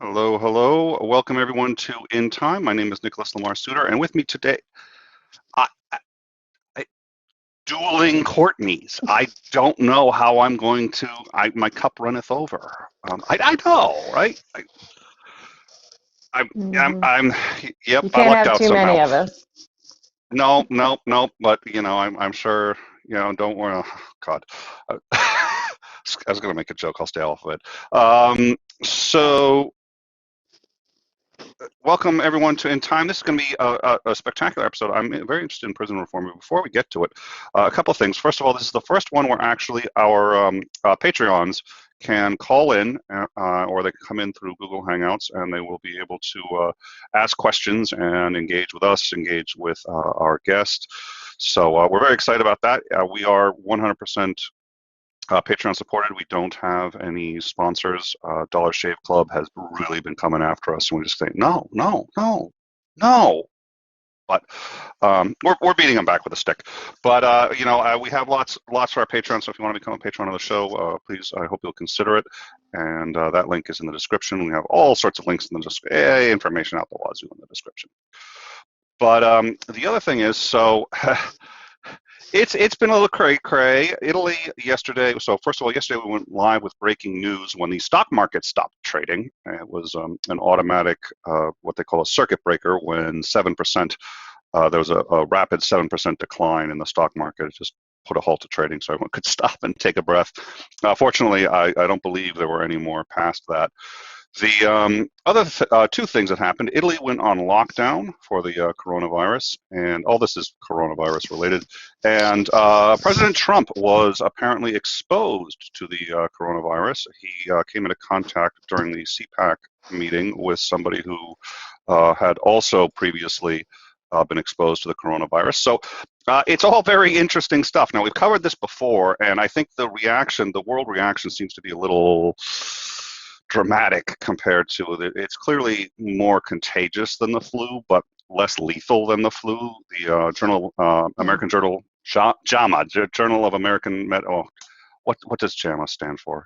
Hello, hello. Welcome everyone to In Time. My name is Nicholas Lamar Soutter, and with me today, I, I, dueling Courtneys. I don't know how I'm going to. My cup runneth over. I know, right? I'm, I'm, Mhm. I'm. Yep, You I can't lucked have out too somehow. many of us. No, no, no. But I'm sure. Don't worry. Oh, God, I was going to make a joke. I'll stay off of it. So welcome everyone to In Time. This is going to be a spectacular episode. I'm very interested in prison reform. But before we get to it, a couple of things. First of all, this is the first one where actually our Patreons can call in or they can come in through Google Hangouts and they will be able to ask questions and engage with us, engage with our guest. So we're very excited about that. We are 100% Patreon supported. We don't have any sponsors. Dollar Shave Club has really been coming after us, and we just think, no, no, no, no. But we're beating them back with a stick. But we have lots for our Patreon. So if you want to become a patron of the show, please, I hope you'll consider it. And that link is in the description. We have all sorts of links in the information out the wazoo in the description. But the other thing is, so it's been a little cray. Italy yesterday. So first of all, yesterday we went live with breaking news when the stock market stopped trading. It was an automatic, what they call a circuit breaker, when 7%. There was a rapid 7% decline in the stock market. It just put a halt to trading, so everyone could stop and take a breath. Fortunately, I don't believe there were any more past that. The other two things that happened: Italy went on lockdown for the coronavirus, and all this is coronavirus related. And President Trump was apparently exposed to the coronavirus. He came into contact during the CPAC meeting with somebody who had also previously been exposed to the coronavirus. So it's all very interesting stuff. Now, we've covered this before, and I think the world reaction seems to be a little dramatic compared to it's clearly more contagious than the flu, but less lethal than the flu. The American Journal, JAMA, Journal of American what does JAMA stand for?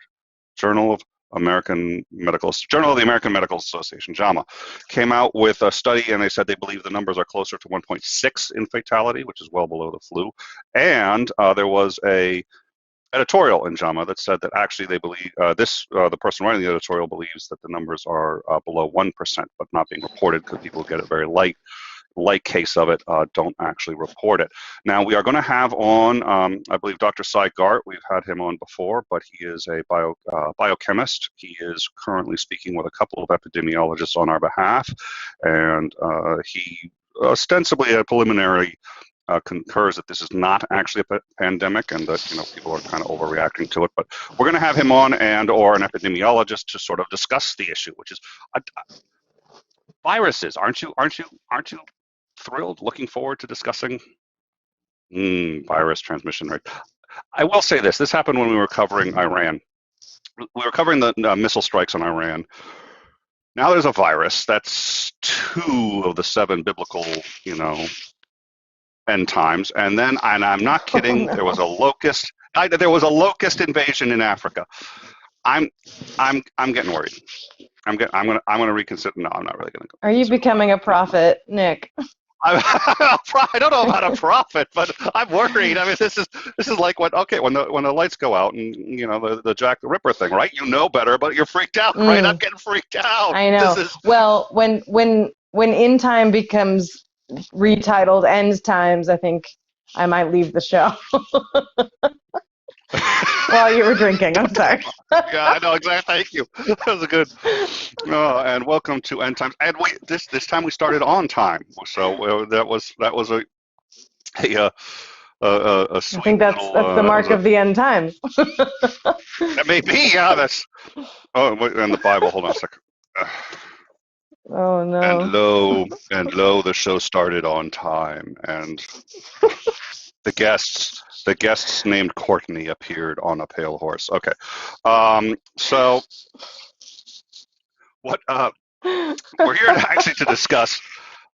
Journal of the American Medical Association, JAMA, came out with a study, and they said they believe the numbers are closer to 1.6 in fatality, which is well below the flu. And there was a editorial in JAMA that said that actually they believe the person writing the editorial believes that the numbers are below 1%, but not being reported because people get a very light case of it, don't actually report it. Now, we are going to have on, I believe, Dr. Cy Gart. We've had him on before, but he is a biochemist. He is currently speaking with a couple of epidemiologists on our behalf, and he ostensibly a preliminary concurs that this is not actually a pandemic and that people are kind of overreacting to it. But we're going to have him on or an epidemiologist to sort of discuss the issue, which is viruses. Aren't you thrilled, looking forward to discussing virus transmission rate? I will say this. This happened when we were covering Iran. We were covering the missile strikes on Iran. Now there's a virus that's 2 of the 7 biblical, end times, and I'm not kidding. Oh, no. There was a locust. There was a locust invasion in Africa. I'm getting worried. I'm gonna reconsider. No, I'm not really gonna go. Are you becoming a prophet, Nick? I don't know about a prophet, but I'm worried. I mean, this is like when the lights go out and the Jack the Ripper thing, right? You know better, but you're freaked out, right? I'm getting freaked out. I know. Well, when In Time becomes retitled End Times, I think I might leave the show. While you were drinking, I'm sorry. Yeah, I know exactly. Thank you. That was a good. And welcome to End Times. And this time we started on time, so that was a sweet. I think that's the mark of the end times. That may be. Yeah, that's. Oh, and the Bible. Hold on a second. Oh no. And lo, the show started on time, and the guests named Courtney appeared on a pale horse. Okay, so what we're here actually to discuss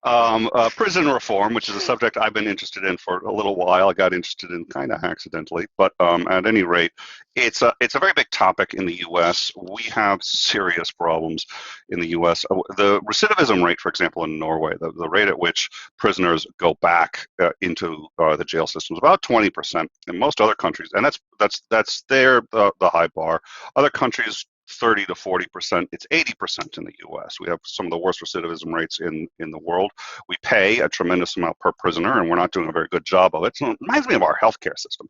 Prison reform, which is a subject I've been interested in for a little while. I got interested in kind of accidentally, but at any rate, it's a very big topic in the U.S. We have serious problems in the U.S. The recidivism rate, for example, in Norway, the rate at which prisoners go back into the jail system is about 20%. In most other countries, and that's the high bar. Other countries, 30 to 40%. It's 80% in the U.S. We have some of the worst recidivism rates in the world. We pay a tremendous amount per prisoner, and we're not doing a very good job of it. So it reminds me of our healthcare system.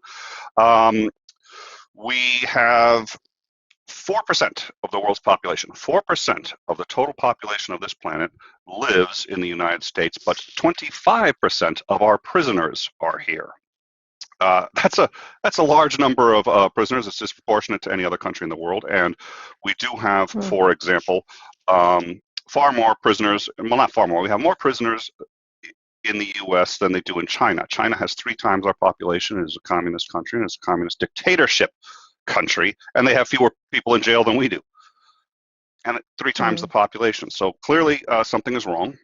We have 4% of the world's population, 4% of the total population of this planet lives in the United States, but 25% of our prisoners are here. That's a large number of prisoners. It's disproportionate to any other country in the world, and we do have, for example, far more prisoners. Well, not far more. We have more prisoners in the U.S. than they do in China. China has 3 times our population. It is a communist country, and it's a communist dictatorship country, and they have fewer people in jail than we do, and 3 times the population. So clearly, something is wrong.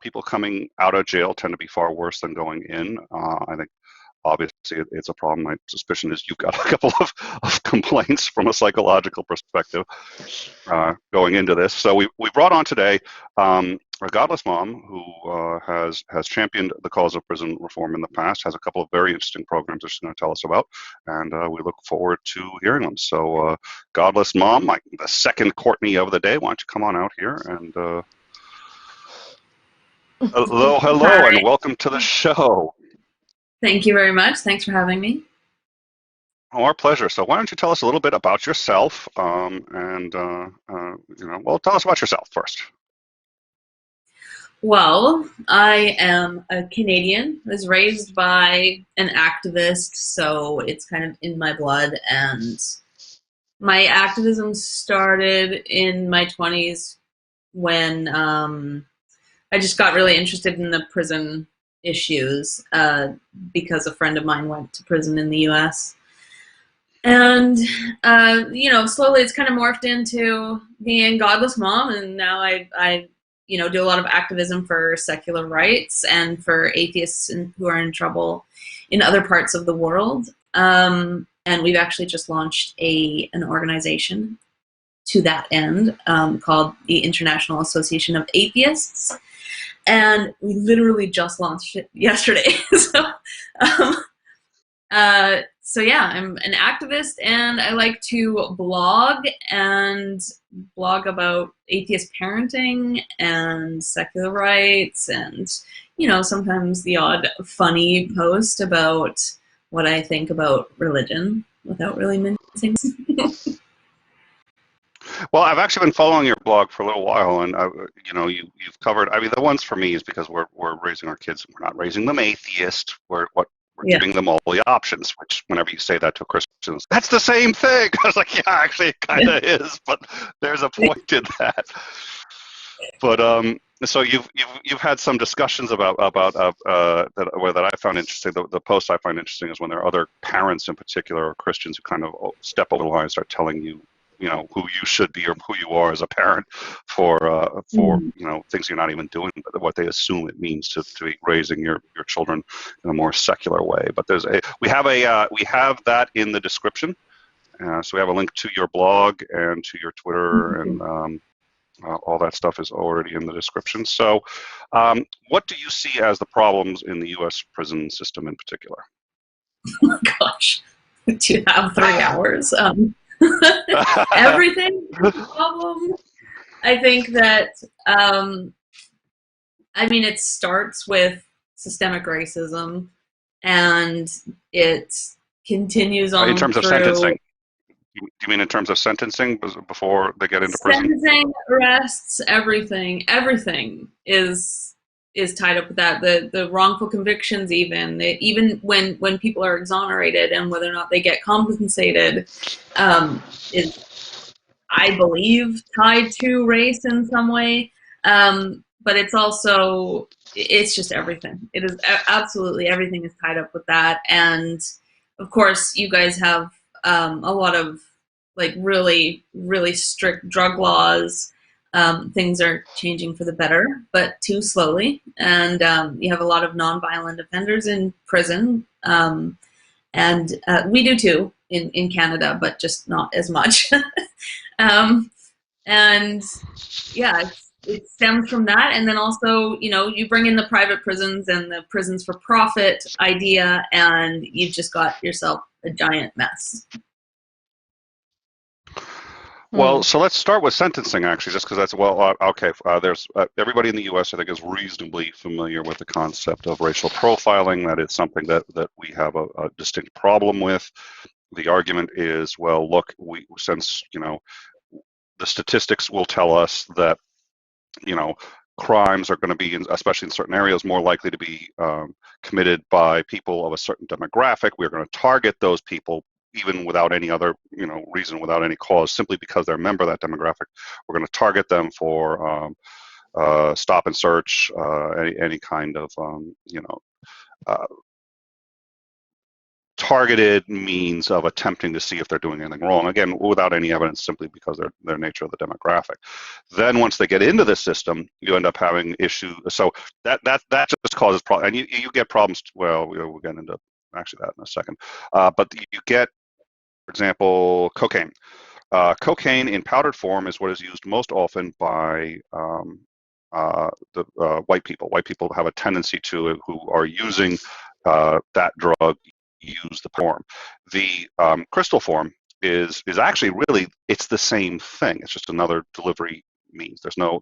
People coming out of jail tend to be far worse than going in. I think. Obviously, it's a problem. My suspicion is you've got a couple of complaints from a psychological perspective going into this. So we brought on today a Godless Mom who has championed the cause of prison reform in the past, has a couple of very interesting programs that she's going to tell us about, and we look forward to hearing them. So Godless Mom, the second Courtney of the day, why don't you come on out here and hello, Hi. and welcome to the show. Thank you very much. Thanks for having me. Oh, our pleasure. So why don't you tell us a little bit about yourself, tell us about yourself first. Well, I am a Canadian. I was raised by an activist, so it's kind of in my blood. And my activism started in my 20s when I just got really interested in the prison issues because a friend of mine went to prison in the U.S. And, slowly it's kind of morphed into being Godless Mom, and now I do a lot of activism for secular rights and for atheists who are in trouble in other parts of the world. And we've actually just launched an organization to that end called the International Association of Atheists. And we literally just launched it yesterday. So yeah, I'm an activist, and I like to blog about atheist parenting and secular rights, and sometimes the odd funny post about what I think about religion without really mincing. Well, I've actually been following your blog for a little while, and you've covered. I mean, the ones for me is because we're raising our kids, and we're not raising them atheist. We're giving them all the options. Which, whenever you say that to Christians, that's the same thing. I was like, yeah, actually, it kind of is, but there's a point in that. But so you've had some discussions about that I found interesting. The post I find interesting is when there are other parents, in particular, or Christians, who kind of step over the line and start telling you, who you should be or who you are as a parent for things you're not even doing, but what they assume it means to be raising your children in a more secular way. But we have that in the description. So we have a link to your blog and to your Twitter, and all that stuff is already in the description. So what do you see as the problems in the U.S. prison system in particular? Oh my gosh, do you have 3 hours? Everything is a problem. I think that it starts with systemic racism, and it continues on in terms through of sentencing. Do you mean in terms of sentencing before they get into prison? Sentencing, arrests, everything is tied up with that. The wrongful convictions, even when people are exonerated, and whether or not they get compensated, is, I believe, tied to race in some way. But it's just everything. It is absolutely everything is tied up with that. And of course, you guys have a lot of really, really strict drug laws. things are changing for the better, but too slowly. And you have a lot of nonviolent offenders in prison. And we do too in Canada, but just not as much. And yeah, it stems from that. And then also, you bring in the private prisons and the prisons for profit idea, and you've just got yourself a giant mess. Well, so let's start with sentencing, actually, just because that's, okay. There's everybody in the U.S., I think, is reasonably familiar with the concept of racial profiling. That is something that we have a distinct problem with. The argument is, well, look, since the statistics will tell us that crimes are going to be, especially in certain areas, more likely to be committed by people of a certain demographic. We're going to target those people even without any other reason, without any cause, simply because they're a member of that demographic. We're going to target them for stop and search, any kind of targeted means of attempting to see if they're doing anything wrong, again without any evidence, simply because their nature of the demographic. Then once they get into the system, you end up having issues. So that just causes problems, and you get problems. Well, we'll get into actually that in a second, but you get, for example, cocaine. Cocaine in powdered form is what is used most often by the white people. White people have a tendency to, who are using that drug, use the form. The crystal form is actually really, it's the same thing. It's just another delivery means. There's no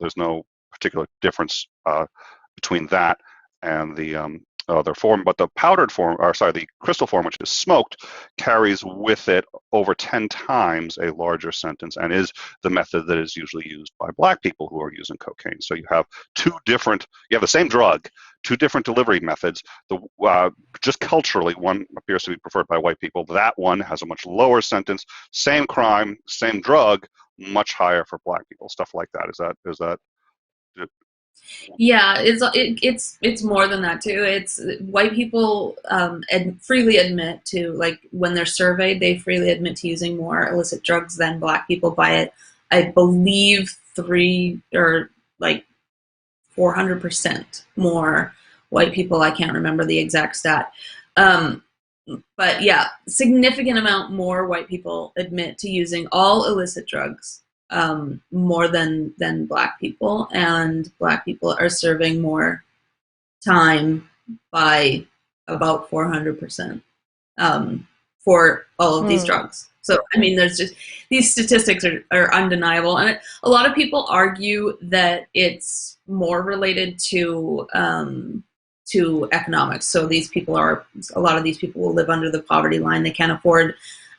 particular difference between that and the other form, but the powdered form, or sorry, the crystal form, which is smoked, carries with it over 10 times a larger sentence, and is the method that is usually used by black people who are using cocaine. So you have you have the same drug, two different delivery methods. Just culturally, one appears to be preferred by white people. That one has a much lower sentence, same crime, same drug, much higher for black people. Stuff like that. Is that? Yeah, it's more than that too. It's white people freely admit to, like, when they're surveyed, they freely admit to using more illicit drugs than black people by I believe 400% more white people. I can't remember the exact stat. But yeah, significant amount more white people admit to using all illicit drugs, more than black people, and black people are serving more time by about 400% for all of these drugs. So, I mean, there's just, these statistics are undeniable. And a lot of people argue that it's more related to economics. So a lot of these people will live under the poverty line. They can't afford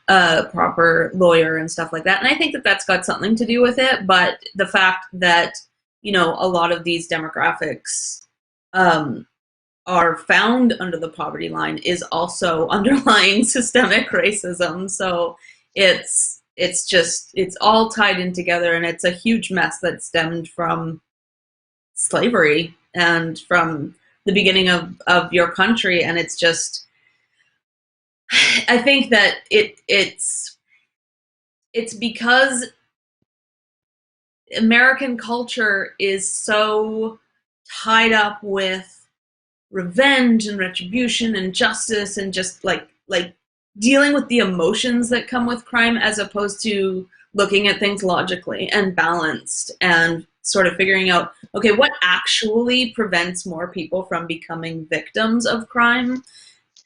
a proper lawyer and stuff like that. And I think that that's got something to do with it. But the fact that, a lot of these demographics are found under the poverty line is also underlying systemic racism. So it's all tied in together, and it's a huge mess that stemmed from slavery and from the beginning of your country. And it's just, I think that it's because American culture is so tied up with revenge and retribution and justice, and just like dealing with the emotions that come with crime, as opposed to looking at things logically and balanced and sort of figuring out, okay, what actually prevents more people from becoming victims of crime,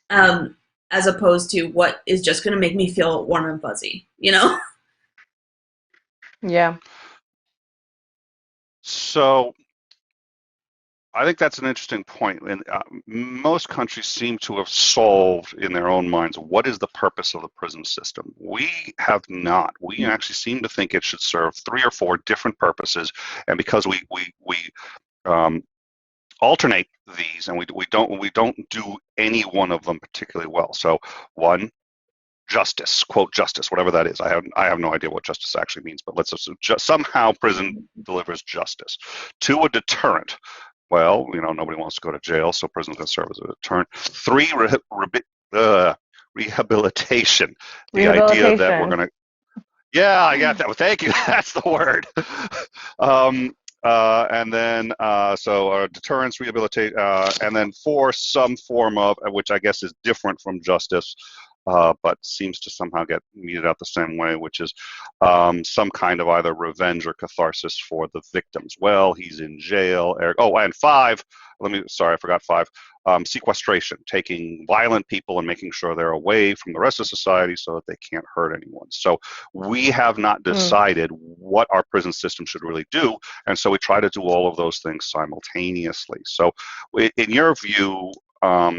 as opposed to what is just going to make me feel warm and fuzzy, Yeah. So I think that's an interesting point. And most countries seem to have solved in their own minds what is the purpose of the prison system. We have not. We actually seem to think it should serve 3 or 4 different purposes, and because we alternate these, and we don't do any one of them particularly well. So one, justice, quote justice, whatever that is. I have no idea what justice actually means, but let's assume somehow prison delivers justice. 2, a deterrent. Well, nobody wants to go to jail, so prison's going to serve as a deterrent. 3, rehabilitation. The idea that we're going to, Yeah, I got that. Well, thank you. That's the word. And then so deterrence, rehabilitate, and then for some form of, which I guess is different from justice, but seems to somehow get meted out the same way, which is some kind of either revenge or catharsis for the victims. Well, he's in jail. Oh, and five. Sorry, I forgot five. Sequestration, taking violent people and making sure they're away from the rest of society so that they can't hurt anyone. So we have not decided what our prison system should really do, and so we try to do all of those things simultaneously. So in your view, how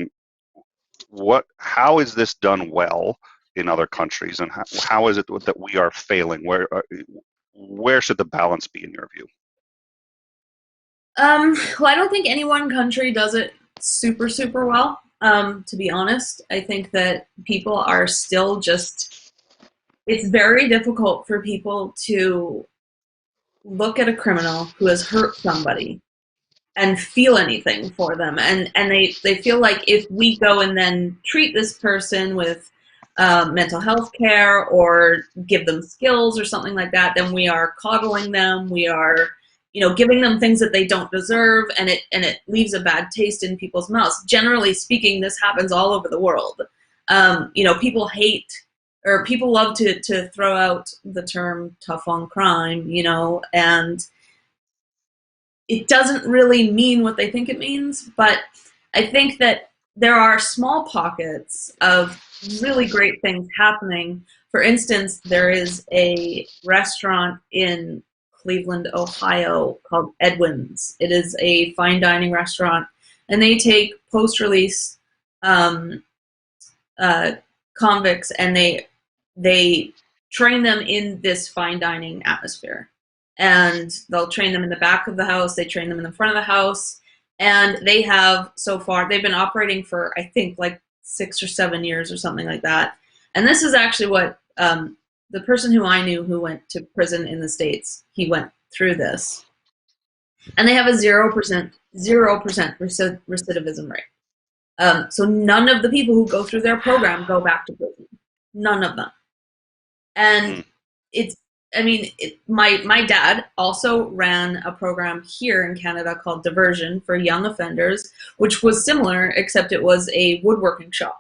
is this done well in other countries, and how is it that we are failing? Where should the balance be in your view? Well, I don't think any one country does it super, super well, to be honest. I think that people are still it's very difficult for people to look at a criminal who has hurt somebody and feel anything for them. And they feel like if we go and then treat this person with mental health care or give them skills or something like that, then we are coddling them. We are, giving them things that they don't deserve, and it leaves a bad taste in people's mouths. Generally speaking, this happens all over the world. People hate, or people love to throw out the term tough on crime, and it doesn't really mean what they think it means. But I think that there are small pockets of really great things happening. For instance, there is a restaurant in Cleveland, Ohio called Edwin's. It is a fine dining restaurant, and they take post-release convicts, and they train them in this fine dining atmosphere. And they'll train them in the back of the house, they train them in the front of the house, and they have, so far, they've been operating for, I think, like 6 or 7 years or something like that. And this is actually what the person who I knew who went to prison in the States, he went through this. And they have a 0% recidivism rate. So none of the people who go through their program go back to prison. None of them. And my dad also ran a program here in Canada called Diversion for young offenders, which was similar, except it was a woodworking shop.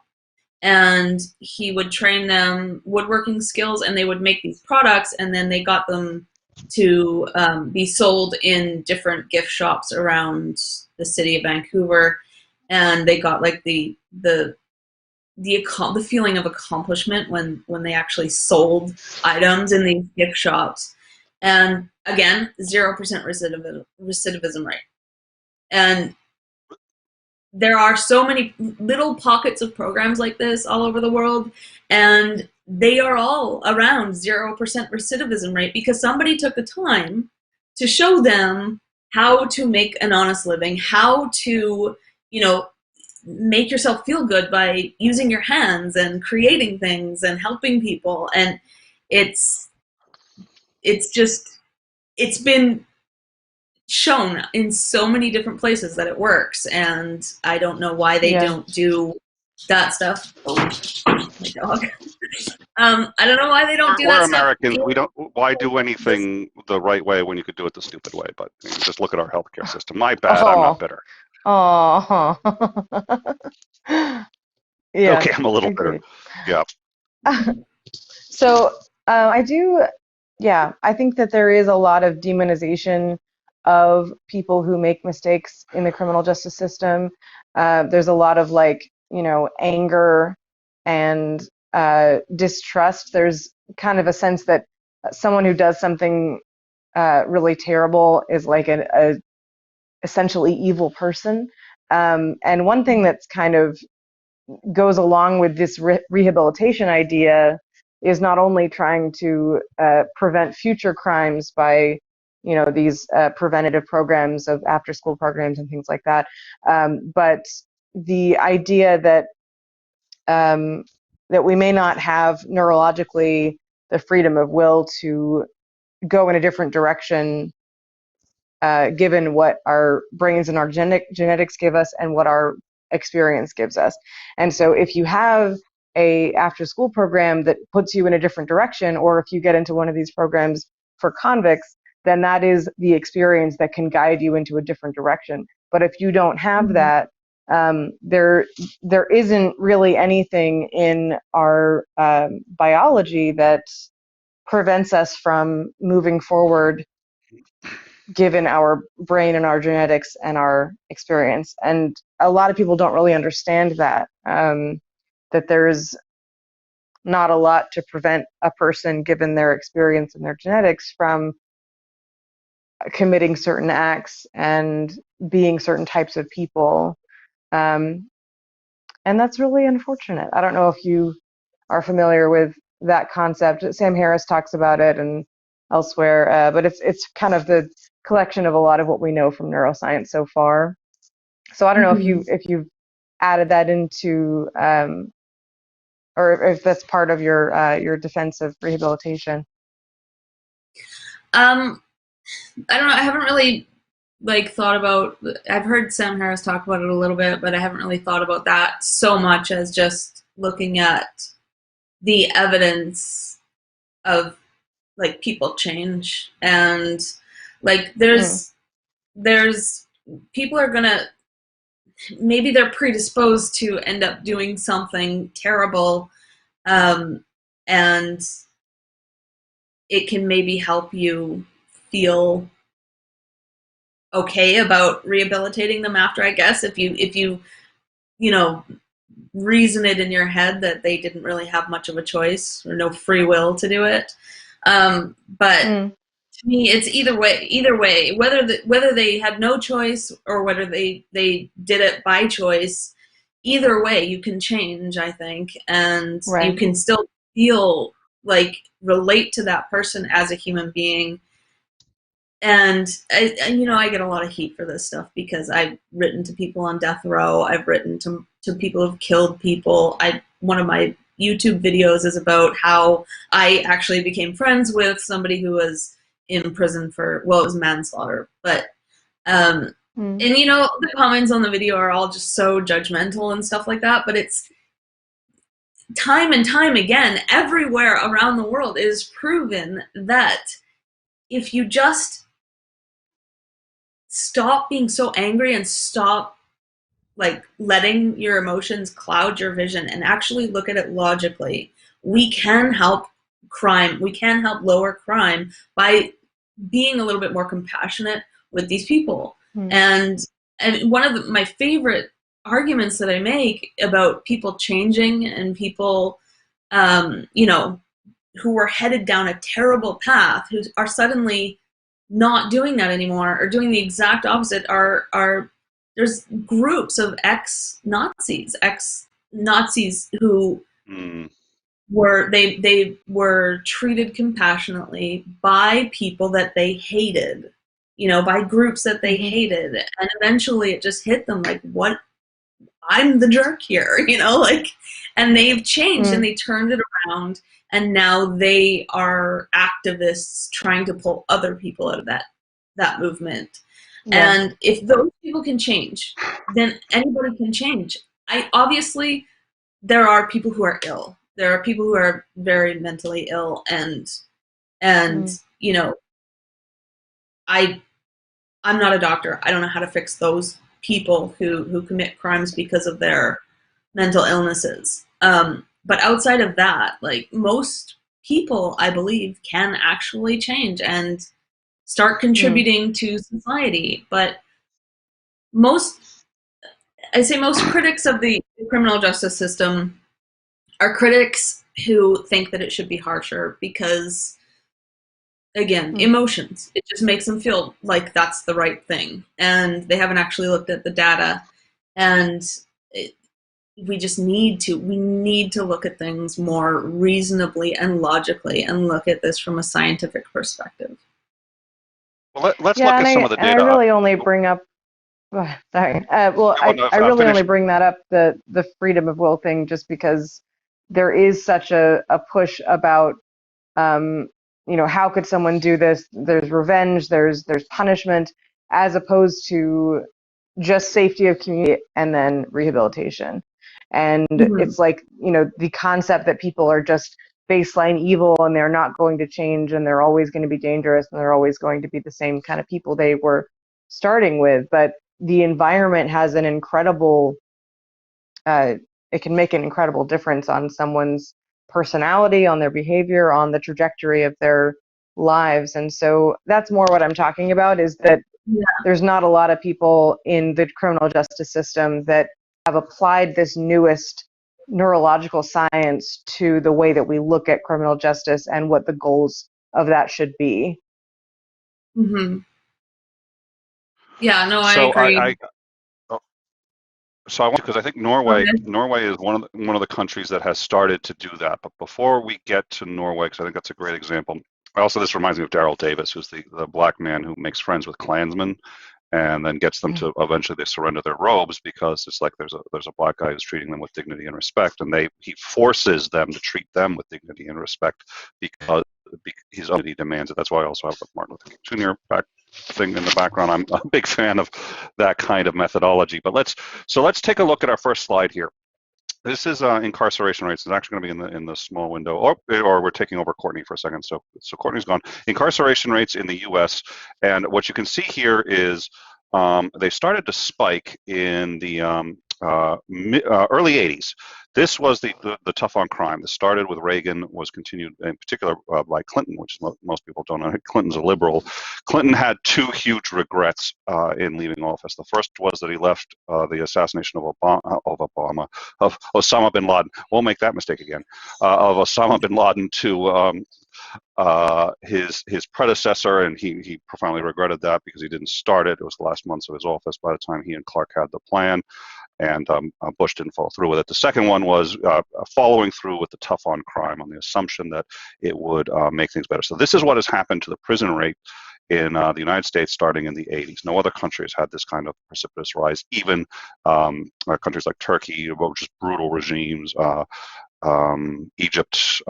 And he would train them woodworking skills, and they would make these products, and then they got them to be sold in different gift shops around the city of Vancouver. And they got like the feeling of accomplishment when they actually sold items in these gift shops. And again, 0% recidivism rate. And there are so many little pockets of programs like this all over the world, and they are all around 0% recidivism rate because somebody took the time to show them how to make an honest living, how to, make yourself feel good by using your hands and creating things and helping people. And it's been shown in so many different places that it works, and I don't know why they don't do that stuff. Oh, my dog. I don't know why they don't do that stuff. We're Americans. We don't. Why do anything the right way when you could do it the stupid way? But just look at our healthcare system. My bad. I'm not bitter. Oh. Yeah. Okay, I'm a little bitter. Yeah. So I do. Yeah, I think that there is a lot of demonization of people who make mistakes in the criminal justice system. There's a lot of anger and distrust. There's kind of a sense that someone who does something really terrible is like a essentially evil person. And one thing that's kind of goes along with this rehabilitation idea is not only trying to prevent future crimes by these preventative programs of after-school programs and things like that, but the idea that that we may not have neurologically the freedom of will to go in a different direction given what our brains and our genetics give us and what our experience gives us. And so if you have a after school program that puts you in a different direction, or if you get into one of these programs for convicts, then that is the experience that can guide you into a different direction. But if you don't have that, there isn't really anything in our biology that prevents us from moving forward, given our brain and our genetics and our experience. And a lot of people don't really understand that, that there's not a lot to prevent a person, given their experience and their genetics, from committing certain acts and being certain types of people. And that's really unfortunate. I don't know if you are familiar with that concept. Sam Harris talks about it and elsewhere, but it's kind of the collection of a lot of what we know from neuroscience so far. So I don't know if you've added that into, or if that's part of your defense of rehabilitation. I don't know. I haven't really thought about. I've heard Sam Harris talk about it a little bit, but I haven't really thought about that so much as just looking at the evidence of people change, and there's people are gonna, maybe they're predisposed to end up doing something terrible, and it can maybe help you feel okay about rehabilitating them after, I guess, if you reason it in your head that they didn't really have much of a choice or no free will to do it. But to me, it's either way, whether they had no choice or whether they did it by choice, either way you can change, I think, and you can still feel relate to that person as a human being. And I get a lot of heat for this stuff because I've written to people on death row. I've written to people who've killed people. One of my YouTube videos is about how I actually became friends with somebody who was in prison for, well, it was manslaughter. But and the comments on the video are all just so judgmental and stuff like that. But it's time and time again, everywhere around the world, it is proven that if you just stop being so angry and stop letting your emotions cloud your vision and actually look at it logically, we can help crime. We can help lower crime by being a little bit more compassionate with these people. And one of my favorite arguments that I make about people changing and people, who were headed down a terrible path, who are suddenly not doing that anymore or doing the exact opposite, are there's groups of ex-Nazis who they were treated compassionately by people that they hated, by groups that they hated, and eventually it just hit them what, I'm the jerk here, and they've changed and they turned it around, and now they are activists trying to pull other people out of that movement. And if those people can change, then anybody can change. Obviously there are people who are ill. There are people who are very mentally ill, and I'm not a doctor. I don't know how to fix those people who commit crimes because of their mental illnesses. But outside of that, most people, I believe, can actually change and start contributing to society. But most critics of the criminal justice system are critics who think that it should be harsher because, again, emotions. It just makes them feel like that's the right thing. And they haven't actually looked at the data. And we need to look at things more reasonably and logically and look at this from a scientific perspective. Well, let's look at some of the data. I really only bring up, sorry. I really only bring that up, the freedom of will thing, just because there is such a push about, how could someone do this? There's revenge, there's punishment, as opposed to just safety of community and then rehabilitation. And Mhm. it's like, the concept that people are just baseline evil and they're not going to change and they're always going to be dangerous and they're always going to be the same kind of people they were starting with. But the environment has an incredible, it can make an incredible difference on someone's personality, on their behavior, on the trajectory of their lives. And so that's more what I'm talking about, is that Yeah. there's not a lot of people in the criminal justice system that have applied this newest neurological science to the way that we look at criminal justice and what the goals of that should be. Mhm. Yeah, no, I So agree. I want, because I think Norway is one of the countries that has started to do that. But before we get to Norway, because I think that's a great example. Also, this reminds me of Daryl Davis, who's the black man who makes friends with Klansmen, and then gets them to eventually they surrender their robes, because it's like there's a black guy who's treating them with dignity and respect, and he forces them to treat them with dignity and respect because his own he demands it. That's why I also have the Martin Luther King Jr. thing in the background. I'm a big fan of that kind of methodology. But let's take a look at our first slide here. This is incarceration rates. It's actually going to be in the small window, or we're taking over Courtney for a second. So Courtney's gone. Incarceration rates in the U.S. And what you can see here is they started to spike in the early 80s. This was the tough on crime. This started with Reagan, was continued in particular by Clinton, which most people don't know. Clinton's a liberal. Clinton had two huge regrets in leaving office. The first was that he left the assassination of Osama bin Laden. Won't make that mistake again. Of Osama bin Laden to his predecessor, and he profoundly regretted that because he didn't start it. It was the last months of his office by the time he and Clark had the plan, and Bush didn't follow through with it. The second one was following through with the tough on crime on the assumption that it would make things better. So this is what has happened to the prison rate in the United States starting in the 80s. No other country has had this kind of precipitous rise. Even countries like Turkey, which is brutal regimes, Egypt,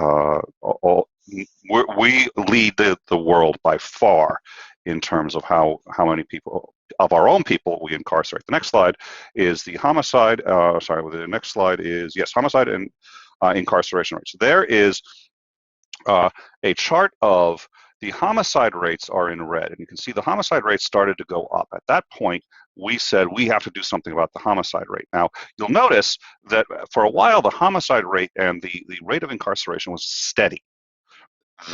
we lead the world by far in terms of how many people of our own people we incarcerate. The next slide is the homicide. The next slide is, yes, homicide and incarceration rates. There is a chart of the homicide rates are in red, and you can see the homicide rates started to go up. At that point, we said we have to do something about the homicide rate. Now, you'll notice that for a while, the homicide rate and the rate of incarceration was steady.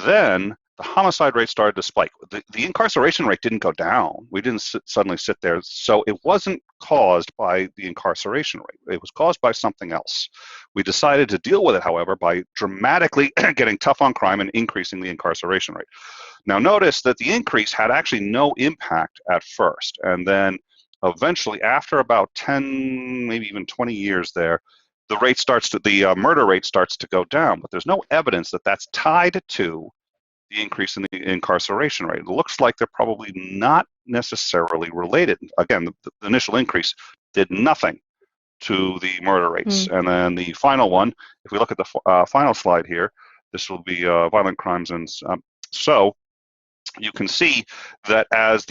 Then the homicide rate started to spike. The incarceration rate didn't go down. We didn't suddenly sit there. So it wasn't caused by the incarceration rate. It was caused by something else. We decided to deal with it, however, by dramatically getting tough on crime and increasing the incarceration rate. Now notice that the increase had actually no impact at first. And then eventually, after about 10, maybe even 20 years there, the murder rate starts to go down, but there's no evidence that that's tied to the increase in the incarceration rate. It looks like they're probably not necessarily related. Again, the initial increase did nothing to the murder rates. And then the final one, if we look at the final slide here, this will be violent crimes. And so you can see that as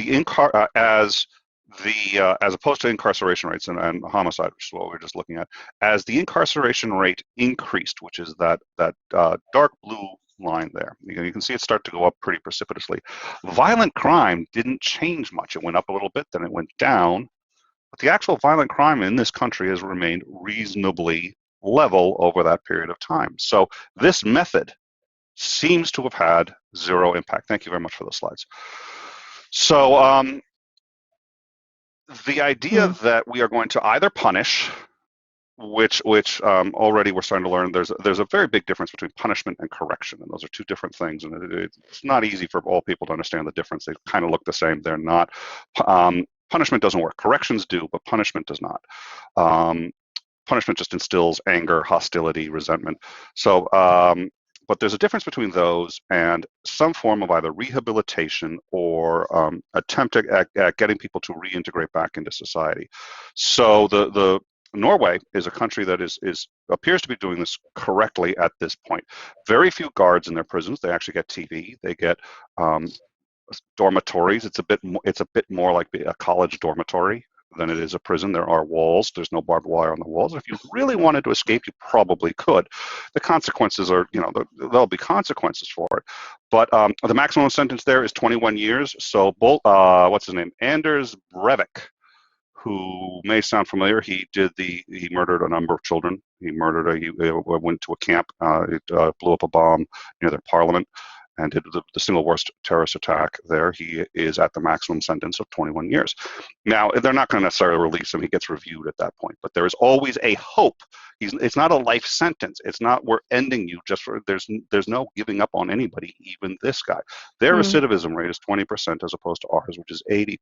opposed to incarceration rates and homicide, which is what we were just looking at, as the incarceration rate increased, which is that dark blue line there, you can see it start to go up pretty precipitously. Violent crime didn't change much. It went up a little bit, then it went down, but the actual violent crime in this country has remained reasonably level over that period of time. So this method seems to have had zero impact. Thank you very much for those slides. So the idea that we are going to either punish, which already we're starting to learn, there's a very big difference between punishment and correction, and those are two different things, and it's not easy for all people to understand the difference. They kind of look the same. They're not. Punishment doesn't work. Corrections do, but punishment does not. Punishment just instills anger, hostility, resentment. So but there's a difference between those and some form of either rehabilitation or attempt at getting people to reintegrate back into society. So the Norway is a country that appears to be doing this correctly at this point. Very few guards in their prisons. They actually get TV. They get dormitories. It's a bit more like a college dormitory than it is a prison. There are walls. There's no barbed wire on the walls. If you really wanted to escape, you probably could. The consequences are, there'll be consequences for it. But the maximum sentence there is 21 years. So, what's his name? Anders Breivik, who may sound familiar. He murdered a number of children. He went to a camp. Blew up a bomb near their parliament and did the single worst terrorist attack there. He is at the maximum sentence of 21 years. Now, they're not going to necessarily release him. He gets reviewed at that point. But there is always a hope. It's not a life sentence. It's not we're ending you just for, there's no giving up on anybody, even this guy. Their recidivism rate is 20% as opposed to ours, which is 80%.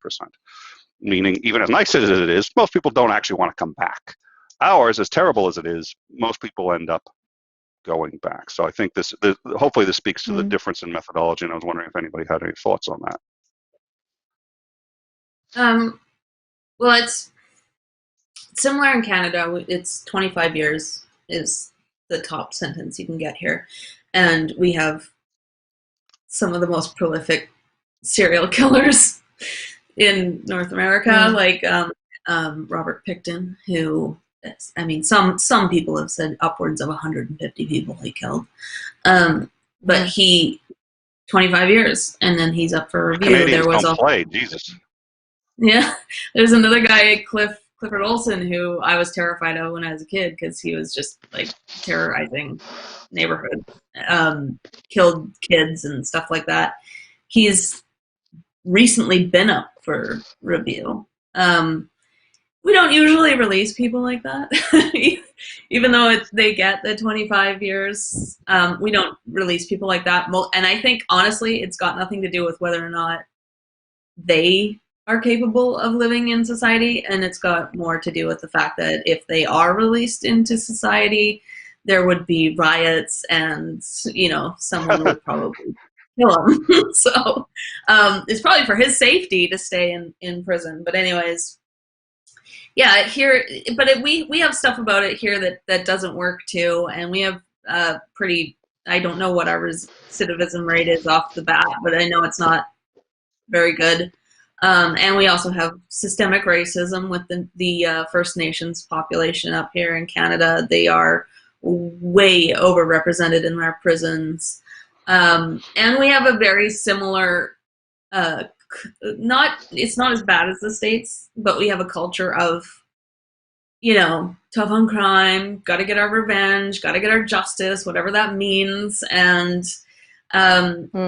Meaning, even as nice as it is, most people don't actually want to come back. Ours, as terrible as it is, most people end up going back. So I think hopefully this speaks to the difference in methodology, and I was wondering if anybody had any thoughts on that. Well, it's similar in Canada. It's 25 years is the top sentence you can get here. And we have some of the most prolific serial killers in North America, like Robert Pickton, who, I mean, some people have said upwards of 150 people he killed. But he, 25 years, and then he's up for review. Canadians don't play, Jesus. Yeah, there's another guy, Clifford Olson, who I was terrified of when I was a kid because he was just like terrorizing neighborhoods, killed kids and stuff like that. He's recently been up for review. We don't usually release people like that, even though they get the 25 years. We don't release people like that. And I think, honestly, it's got nothing to do with whether or not they are capable of living in society, and it's got more to do with the fact that if they are released into society, there would be riots and, someone would probably kill him. So it's probably for his safety to stay in prison. But anyways, yeah, here, but we have stuff about it here that doesn't work too, and we have I don't know what our recidivism rate is off the bat, but I know it's not very good. And we also have systemic racism with the First Nations population up here in Canada. They are way overrepresented in our prisons. And we have a very similar, it's not as bad as the States, but we have a culture of, tough on crime, got to get our revenge, got to get our justice, whatever that means. And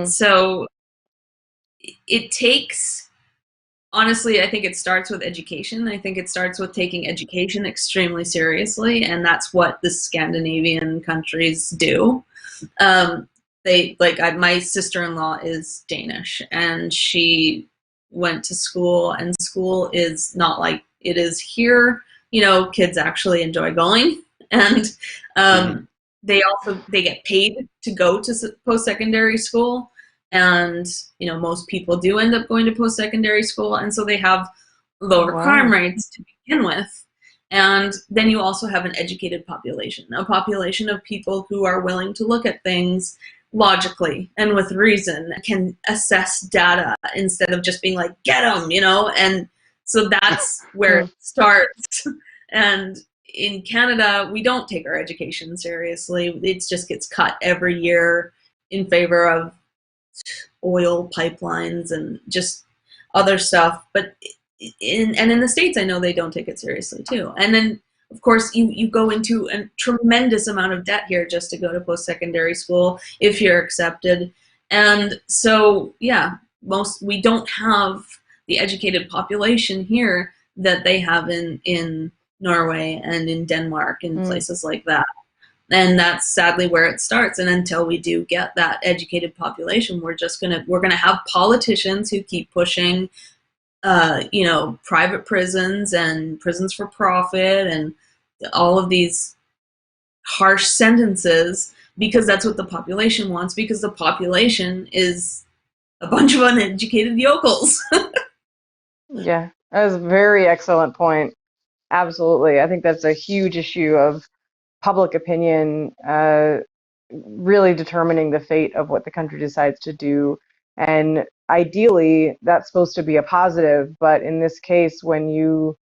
so it takes, honestly, I think it starts with education. I think it starts with taking education extremely seriously, and that's what the Scandinavian countries do. My sister-in-law is Danish, and she went to school, and school is not like it is here. Kids actually enjoy going, and they get paid to go to post-secondary school. And, most people do end up going to post-secondary school, and so they have lower crime rates to begin with. And then you also have an educated population, a population of people who are willing to look at things logically and with reason, can assess data instead of just being like, get them, and so that's where it starts. And in Canada, we don't take our education seriously. It just gets cut every year in favor of oil pipelines and just other stuff. But in the States, I know they don't take it seriously too. And then, of course, you go into a tremendous amount of debt here just to go to post-secondary school if you're accepted. And so, yeah, we don't have the educated population here that they have in Norway and in Denmark and places like that. And that's sadly where it starts. And until we do get that educated population, we're gonna have politicians who keep pushing, private prisons and prisons for profit and all of these harsh sentences because that's what the population wants. Because the population is a bunch of uneducated yokels. Yeah, that was a very excellent point. Absolutely, I think that's a huge issue of public opinion really determining the fate of what the country decides to do. And ideally, that's supposed to be a positive. But in this case, when you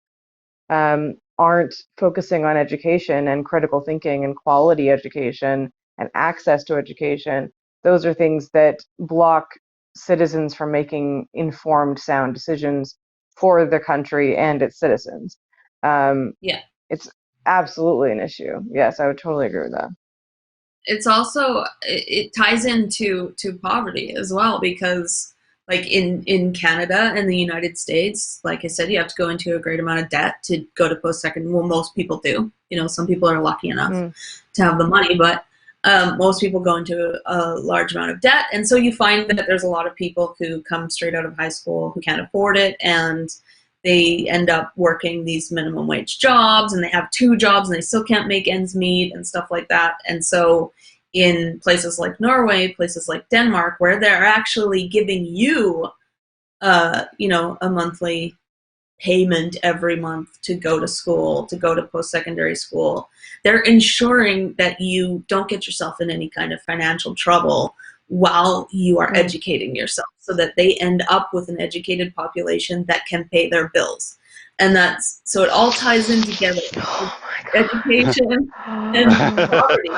aren't focusing on education and critical thinking and quality education and access to education. Those are things that block citizens from making informed, sound decisions for the country and its citizens. Yeah. It's absolutely an issue. Yes, I would totally agree with that. It's also, it ties into poverty as well, because like in Canada and the United States, like I said, you have to go into a great amount of debt to go to post-secondary. Well, most people do. Some people are lucky enough to have the money, but most people go into a large amount of debt. And so you find that there's a lot of people who come straight out of high school who can't afford it, and they end up working these minimum wage jobs, and they have 2 jobs and they still can't make ends meet and stuff like that. And so in places like Norway, places like Denmark, where they're actually giving you, a monthly payment every month to go to school, to go to post-secondary school, they're ensuring that you don't get yourself in any kind of financial trouble while you are educating yourself, so that they end up with an educated population that can pay their bills. And so it all ties in together. Education and poverty.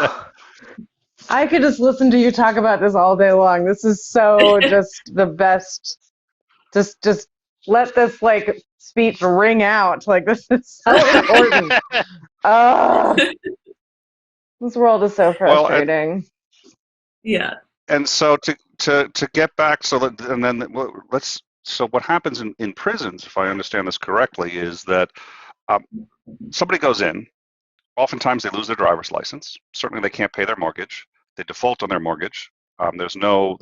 I could just listen to you talk about this all day long. This is so just the best. Just let this speech ring out. This is so important. This world is so frustrating. Yeah. And so to get back, so what happens in prisons, if I understand this correctly, is that somebody goes in. Oftentimes they lose their driver's license. Certainly they can't pay their mortgage. They default on their mortgage. There's no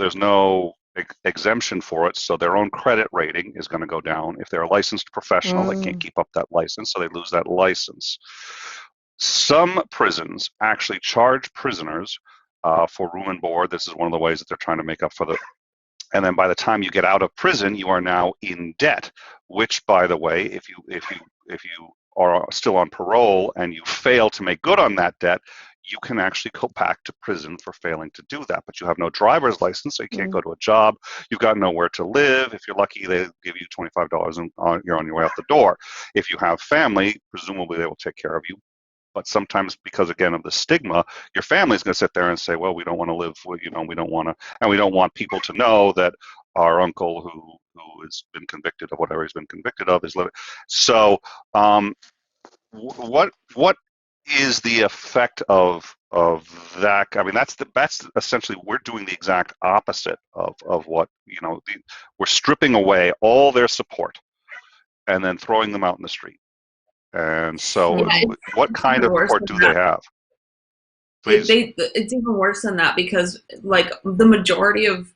exemption for it, so their own credit rating is going to go down. If they're a licensed professional, they can't keep up that license, so they lose that license. Some prisons actually charge prisoners for room and board. This is one of the ways that they're trying to make up for the. And then by the time you get out of prison, you are now in debt. Which, by the way, if you are still on parole and you fail to make good on that debt, you can actually go back to prison for failing to do that. But you have no driver's license, so you can't go to a job. You've got nowhere to live. If you're lucky, they give you $25 and you're on your way out the door. If you have family, presumably they will take care of you. But sometimes, because again of the stigma, your family's going to sit there and say, "Well, we don't want to live. We don't want to, and we don't want people to know that our uncle who has been convicted of whatever he's been convicted of is living." So, what is the effect of that? I mean, that's essentially, we're doing the exact opposite of what we're stripping away all their support and then throwing them out in the street. And so, what kind of support do they have? Please. It's even worse than that, because the majority of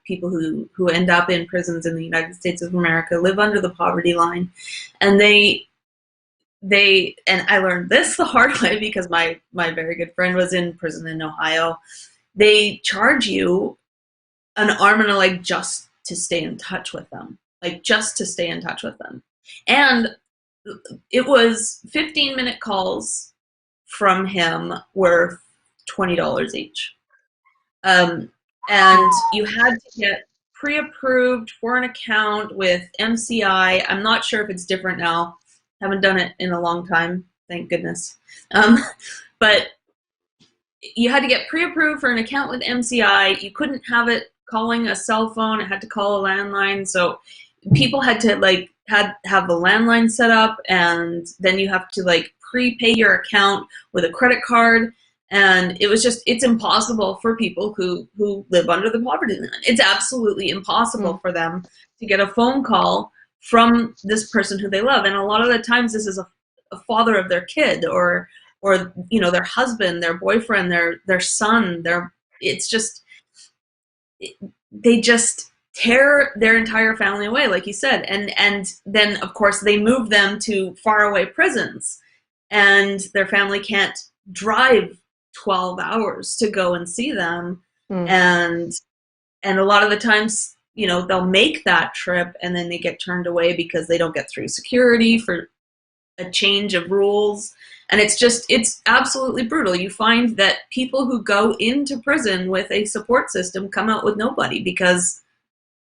people who end up in prisons in the United States of America live under the poverty line, and they and I learned this the hard way, because my very good friend was in prison in Ohio. They charge you an arm and a leg just to stay in touch with them, and it was 15-minute calls from him worth $20 each. And you had to get pre-approved for an account with MCI. I'm not sure if it's different now. Haven't done it in a long time, thank goodness. But you had to get pre-approved for an account with MCI. You couldn't have it calling a cell phone. It had to call a landline. So people had to have the landline set up, and then you have to prepay your account with a credit card. And it's impossible for people who live under the poverty line. It's absolutely impossible for them to get a phone call from this person who they love. And a lot of the times this is a father of their kid, or their husband, their boyfriend, their son. They just tear their entire family away, like you said. And then, of course, they move them to faraway prisons, and their family can't drive 12 hours to go and see them. And a lot of the times, they'll make that trip, and then they get turned away because they don't get through security for a change of rules. And it's absolutely brutal. You find that people who go into prison with a support system come out with nobody, because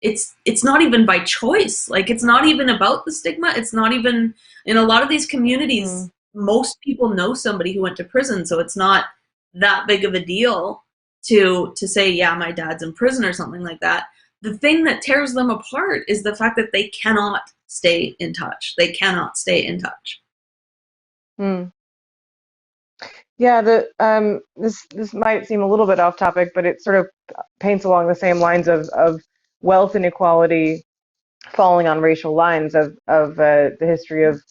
it's not even by choice. Like, it's not even about the stigma. It's not even, in a lot of these communities, most people know somebody who went to prison, so it's not that big of a deal to say, yeah, my dad's in prison or something like that. The thing that tears them apart is the fact that they cannot stay in touch. They cannot stay in touch. Yeah, this might seem a little bit off topic, but it sort of paints along the same lines of wealth inequality falling on racial lines of the history of,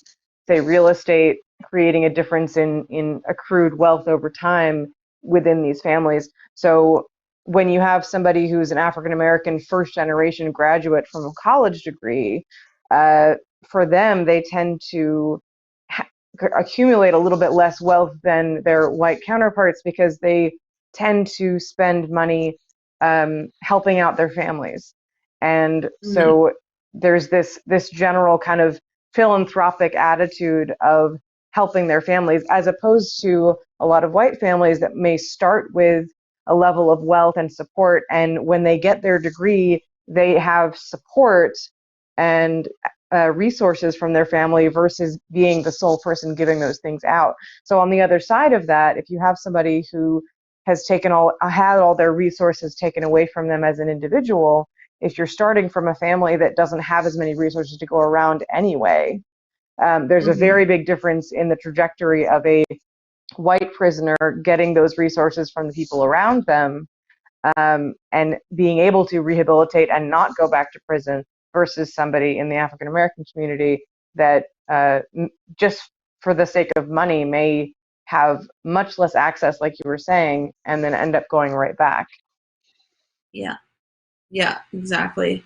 say, real estate creating a difference in accrued wealth over time within these families. So when you have somebody who's an African American first generation graduate from a college degree, for them, they tend to accumulate a little bit less wealth than their white counterparts because they tend to spend money helping out their families. And so there's this general kind of philanthropic attitude of helping their families, as opposed to a lot of white families that may start with a level of wealth and support, and when they get their degree, they have support and resources from their family versus being the sole person giving those things out. So on the other side of that, if you have somebody who has had all their resources taken away from them as an individual, if you're starting from a family that doesn't have as many resources to go around anyway, there's a very big difference in the trajectory of a white prisoner getting those resources from the people around them and being able to rehabilitate and not go back to prison versus somebody in the African American community that just for the sake of money may have much less access, like you were saying, and then end up going right back. Yeah, exactly.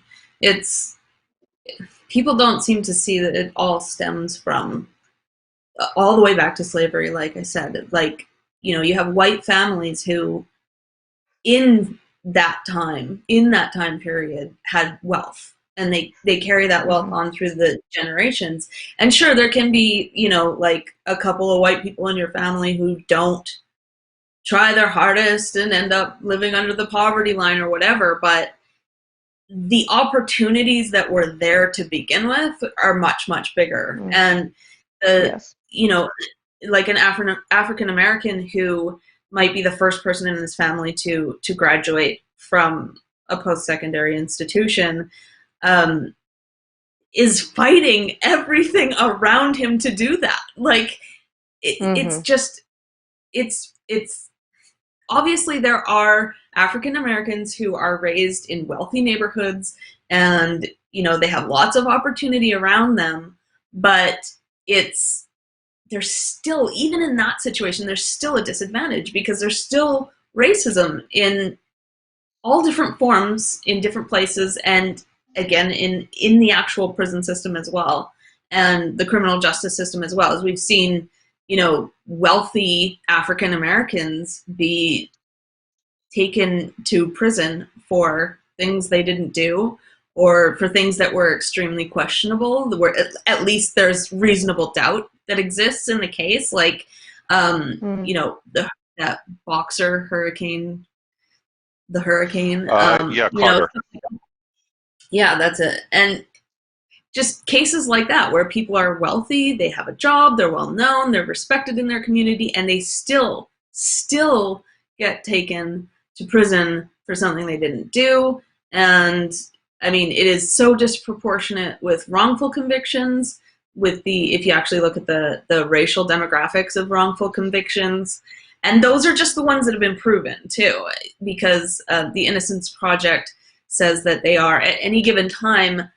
People don't seem to see that it all stems from all the way back to slavery. Like I said, like, you have white families who in that time period had wealth, and they carry that wealth on through the generations. And sure, there can be, like a couple of white people in your family who don't try their hardest and end up living under the poverty line or whatever, but the opportunities that were there to begin with are much, much bigger. And like an African American who might be the first person in his family to graduate from a post-secondary institution, is fighting everything around him to do that. Like, it's obviously there are African Americans who are raised in wealthy neighborhoods and, they have lots of opportunity around them, but there's still, even in that situation, there's still a disadvantage because there's still racism in all different forms in different places, and again, in the actual prison system as well, and the criminal justice system as well. As we've seen, wealthy African Americans be taken to prison for things they didn't do, or for things that were extremely questionable, where at least there's reasonable doubt that exists in the case. Like, that boxer hurricane, Carter. Yeah, that's it. And just cases like that where people are wealthy, they have a job, they're well known, they're respected in their community, and they still get taken to prison for something they didn't do. And I mean, it is so disproportionate with wrongful convictions, if you actually look at the racial demographics of wrongful convictions. And those are just the ones that have been proven too, because the Innocence Project says that they are at any given time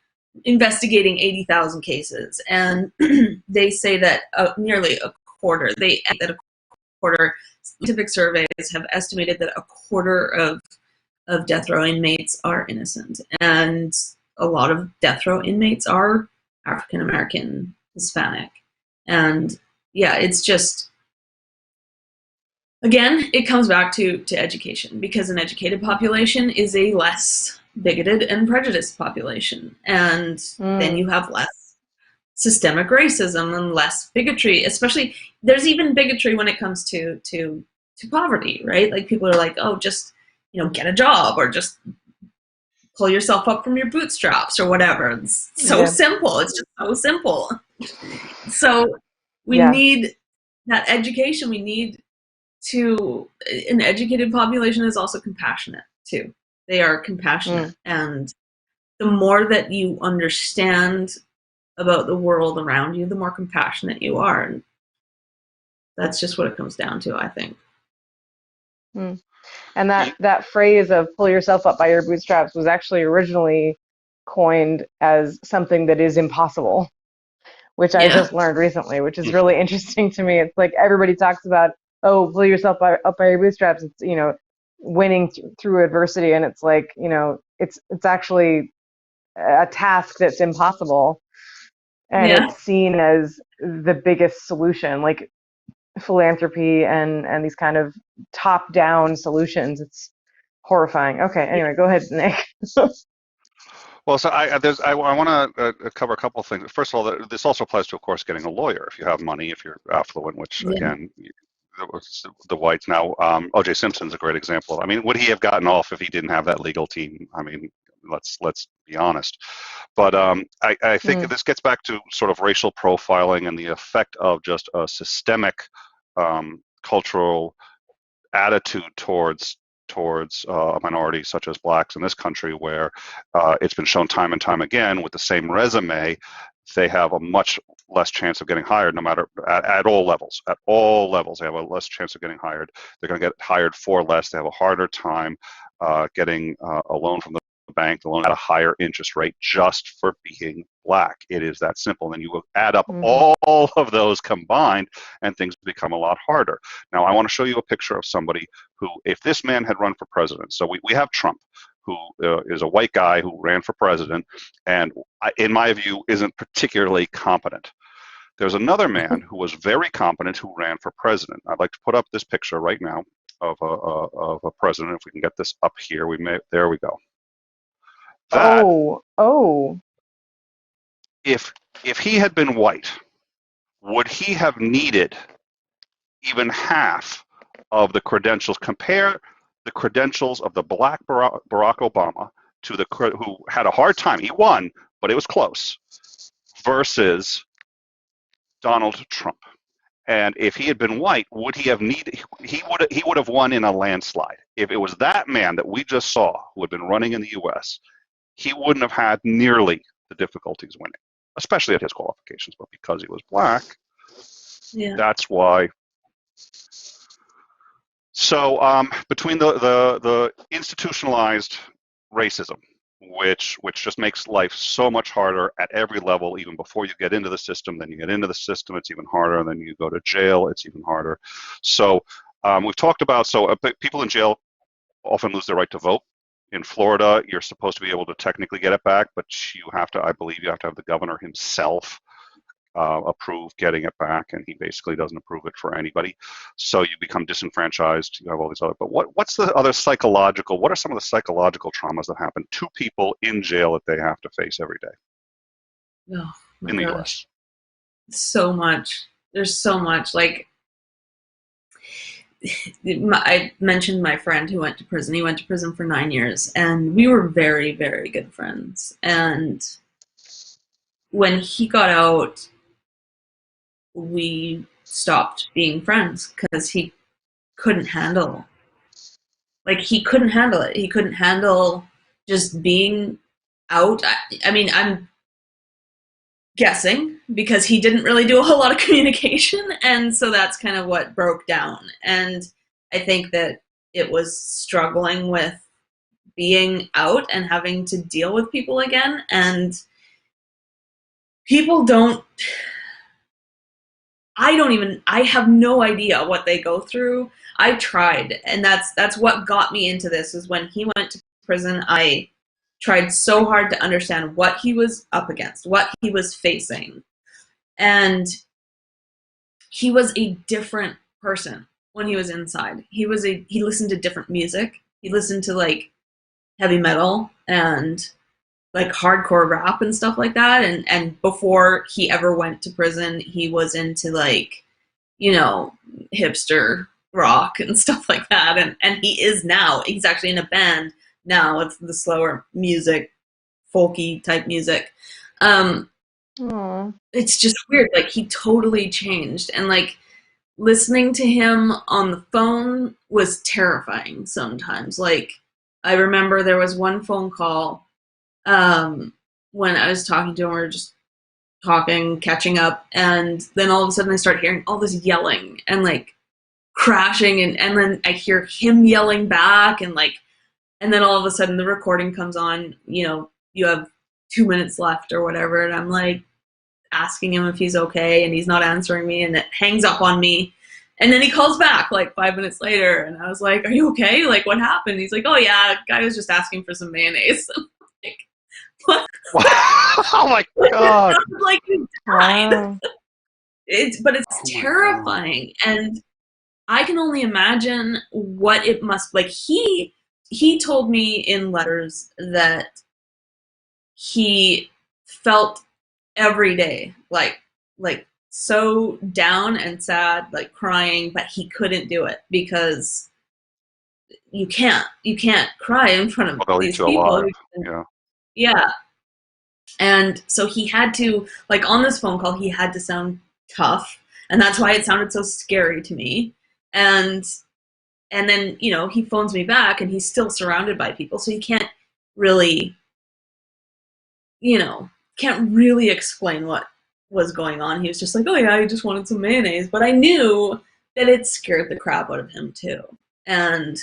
investigating 80,000 cases. And they say that nearly a quarter, scientific surveys have estimated that a quarter of death row inmates are innocent. And a lot of death row inmates are African American, Hispanic. And yeah, it's just, again, it comes back to education, because an educated population is a less bigoted and prejudiced population. And then you have less systemic racism and less bigotry. Especially, there's even bigotry when it comes to poverty, right? Like, people are like, oh, just, get a job, or just pull yourself up from your bootstraps or whatever. It's so simple. It's just so simple. So we need that education. We need an educated population is also compassionate too. They are compassionate. And the more that you understand about the world around you, the more compassionate you are. And that's just what it comes down to, I think. And that phrase of pull yourself up by your bootstraps was actually originally coined as something that is impossible, which I just learned recently, which is really interesting to me. It's like everybody talks about, oh, pull yourself up by your bootstraps. It's, you know, winning through adversity. And it's like, you know, it's actually a task that's impossible. And it's seen as the biggest solution, like philanthropy and these kind of top-down solutions. It's horrifying. Okay, anyway, go ahead, Nick. Well, so I want to cover a couple of things. First of all, this also applies to, of course, getting a lawyer if you have money, if you're affluent, which, again, the whites now, O.J. Simpson's a great example. I mean, would he have gotten off if he didn't have that legal team? I mean, let's be honest. But I think this gets back to sort of racial profiling and the effect of just a systemic cultural attitude towards a minority such as blacks in this country, where it's been shown time and time again with the same resume, they have a much less chance of getting hired, no matter at all levels. At all levels, they have a less chance of getting hired. They're going to get hired for less. They have a harder time getting a loan from the bank, the loan at a higher interest rate, just for being black. It is that simple. And then you add up all of those combined, and things become a lot harder. Now, I want to show you a picture of somebody who, if this man had run for president, so we have Trump, who is a white guy who ran for president, and in my view, isn't particularly competent. There's another man who was very competent who ran for president. I'd like to put up this picture right now of a president. If we can get this up here, there we go. If he had been white, would he have needed even half of the credentials? Compare the credentials of the black Barack Obama to who had a hard time. He won, but it was close, versus Donald Trump. And if he had been white, would he have needed? He would have won in a landslide. If it was that man that we just saw who had been running in the U.S., he wouldn't have had nearly the difficulties winning, especially at his qualifications. But because he was black, that's why. So between the institutionalized racism, which just makes life so much harder at every level, even before you get into the system, then you get into the system, it's even harder, and then you go to jail, it's even harder. So we've talked about, people in jail often lose their right to vote. In Florida, you're supposed to be able to technically get it back, but I believe you have to have the governor himself approve getting it back, and he basically doesn't approve it for anybody. So you become disenfranchised. You have all these other. But what's the other psychological? What are some of the psychological traumas that happen to people in jail that they have to face every day in the U.S.? So much. There's so much. Like, I mentioned my friend who went to prison. He went to prison for 9 years, and we were very, very good friends. And when he got out, we stopped being friends because he couldn't handle it. He couldn't handle just being out. I mean, I'm guessing because he didn't really do a whole lot of communication, and so that's kind of what broke down. And I think that it was struggling with being out and having to deal with people again, and people I have no idea what they go through. I tried, and that's what got me into this, is when he went to prison, I tried so hard to understand what he was up against, what he was facing. And he was a different person when he was inside. He listened to different music. He listened to heavy metal and hardcore rap and stuff like that. And before he ever went to prison, he was into hipster rock and stuff like that. And he is now. He's actually in a band now. It's the slower music, folky type music. It's just weird. Like, he totally changed, and like listening to him on the phone was terrifying sometimes. Like, I remember there was one phone call when I was talking to him. We were just talking, catching up, and then all of a sudden I start hearing all this yelling and like crashing, and then I hear him yelling back, and like, and then all of a sudden the recording comes on, you know, you have 2 minutes left or whatever, and I'm like asking him if he's okay, and he's not answering me, and it hangs up on me. And then he calls back like 5 minutes later, and I was like, "Are you okay? Like, what happened?" He's like, "Oh yeah, guy was just asking for some mayonnaise." I'm like, what? Oh my God! Like, you died. Wow. But it's Oh my terrifying, and I can only imagine what it must like. He told me in letters that he felt every day like so down and sad, like crying, but he couldn't do it because you can't cry in front of They'll eat these you people. alive. Yeah. Yeah. And so he had to, like, on this phone call, he had to sound tough, and that's why it sounded so scary to me. And then, you know, he phones me back, and he's still surrounded by people, so he can't really, you know, can't really explain what was going on. He was just like, "Oh yeah, I just wanted some mayonnaise," but I knew that it scared the crap out of him too, and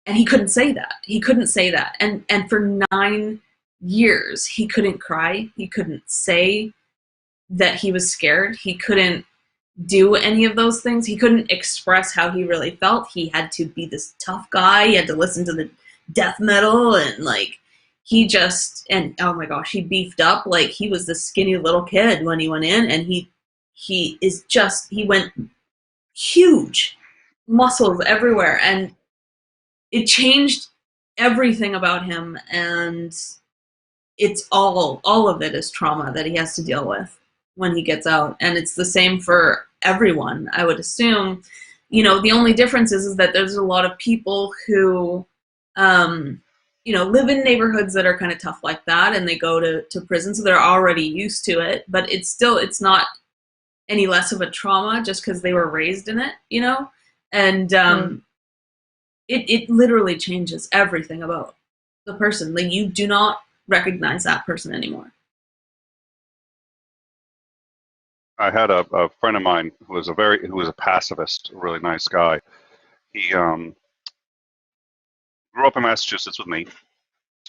he couldn't say that. He couldn't say that, and for 9 years he couldn't cry. He couldn't say that he was scared. He couldn't do any of those things. He couldn't express how he really felt. He had to be this tough guy. He had to listen to the death metal, and like, he just, and oh my gosh, he beefed up. Like, he was this skinny little kid when he went in, and he went huge, muscles everywhere, and it changed everything about him. And it's all of it is trauma that he has to deal with when he gets out, and it's the same for everyone, I would assume. You know, the only difference is that there's a lot of people who you know, live in neighborhoods that are kind of tough like that, and they go to prison, so they're already used to it, but it's not any less of a trauma just because they were raised in it, you know? And it literally changes everything about the person. Like, you do not recognize that person anymore. I had a friend of mine who was a pacifist, a really nice guy. He grew up in Massachusetts with me.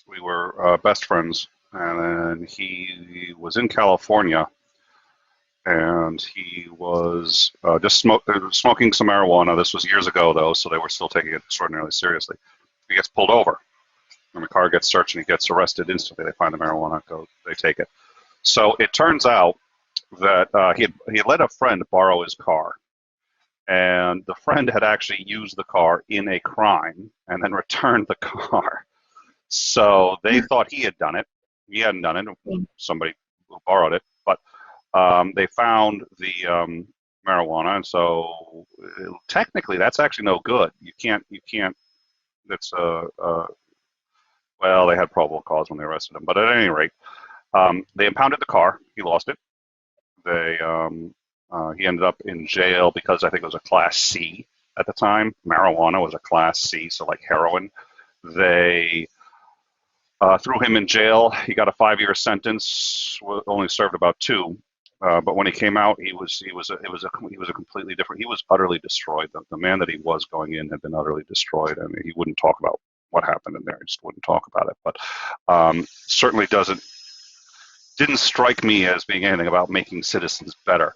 We were best friends, and then he was in California, and he was just smoking some marijuana. This was years ago, though, so they were still taking it extraordinarily seriously. He gets pulled over, and the car gets searched, and he gets arrested instantly. They find the marijuana, they take it. So it turns out that he had let a friend borrow his car, and the friend had actually used the car in a crime and then returned the car. So they thought he had done it. He hadn't done it. Somebody borrowed it, but they found the marijuana, and so technically that's actually no good. You can't. That's well, they had probable cause when they arrested him, but at any rate, they impounded the car. He lost it. He ended up in jail because I think it was a Class C at the time. Marijuana was a Class C, so like heroin. They threw him in jail. He got a 5-year sentence. Only served about 2. But when he came out, he was a completely different. He was utterly destroyed. The man that he was going in had been utterly destroyed. I mean, he wouldn't talk about what happened in there. He just wouldn't talk about it. But certainly didn't strike me as being anything about making citizens better.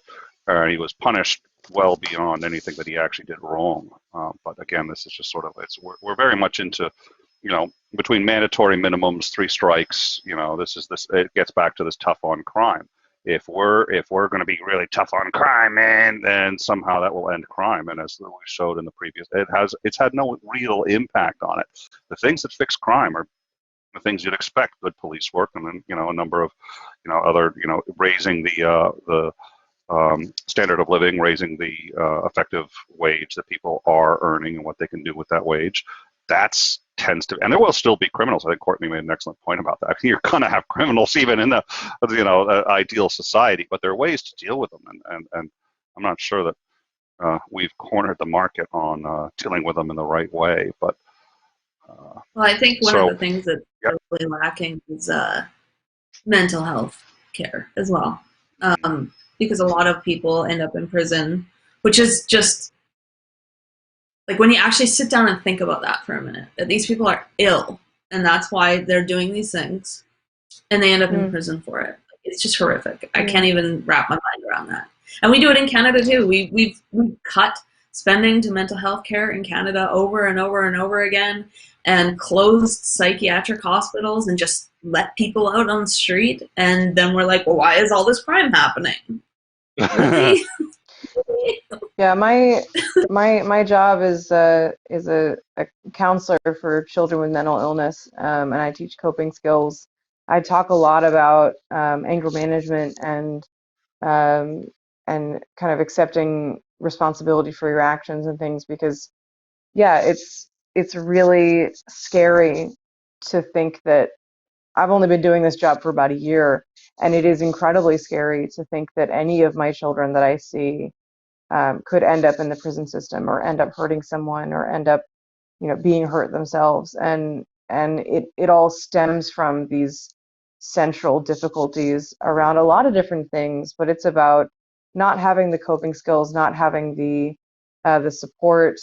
He was punished well beyond anything that he actually did wrong. But again, this is just sort of, we're very much into, you know, between mandatory minimums, 3 strikes, you know, it gets back to this tough on crime. If we're going to be really tough on crime, man, then somehow that will end crime. And as we showed in the previous, it's had no real impact on it. The things that fix crime are the things you'd expect: good police work, and then, you know, a number of, you know, other, you know, raising the standard of living, raising the effective wage that people are earning and what they can do with that wage. that's tends to, and there will still be criminals. I think Courtney made an excellent point about that. You're going to have criminals even in the, ideal society, but there are ways to deal with them, and I'm not sure that we've cornered the market on dealing with them in the right way. But well, I think one of the things that's yep. really lacking is mental health care as well, because a lot of people end up in prison, which is just like when you actually sit down and think about that for a minute, that these people are ill and that's why they're doing these things, and they end up in prison for it. It's just horrific. I can't even wrap my mind around that. And we do it in Canada too. We've cut spending to mental health care in Canada over and over and over again, and closed psychiatric hospitals and just let people out on the street. And then we're like, well, why is all this crime happening? Really? Yeah, my job is a counselor for children with mental illness, and I teach coping skills. I talk a lot about anger management and kind of accepting responsibility for your actions and things, because yeah, it's really scary to think that I've only been doing this job for about a year, and it is incredibly scary to think that any of my children that I see could end up in the prison system, or end up hurting someone, or end up, being hurt themselves. And it all stems from these central difficulties around a lot of different things, but it's about not having the coping skills, not having the support,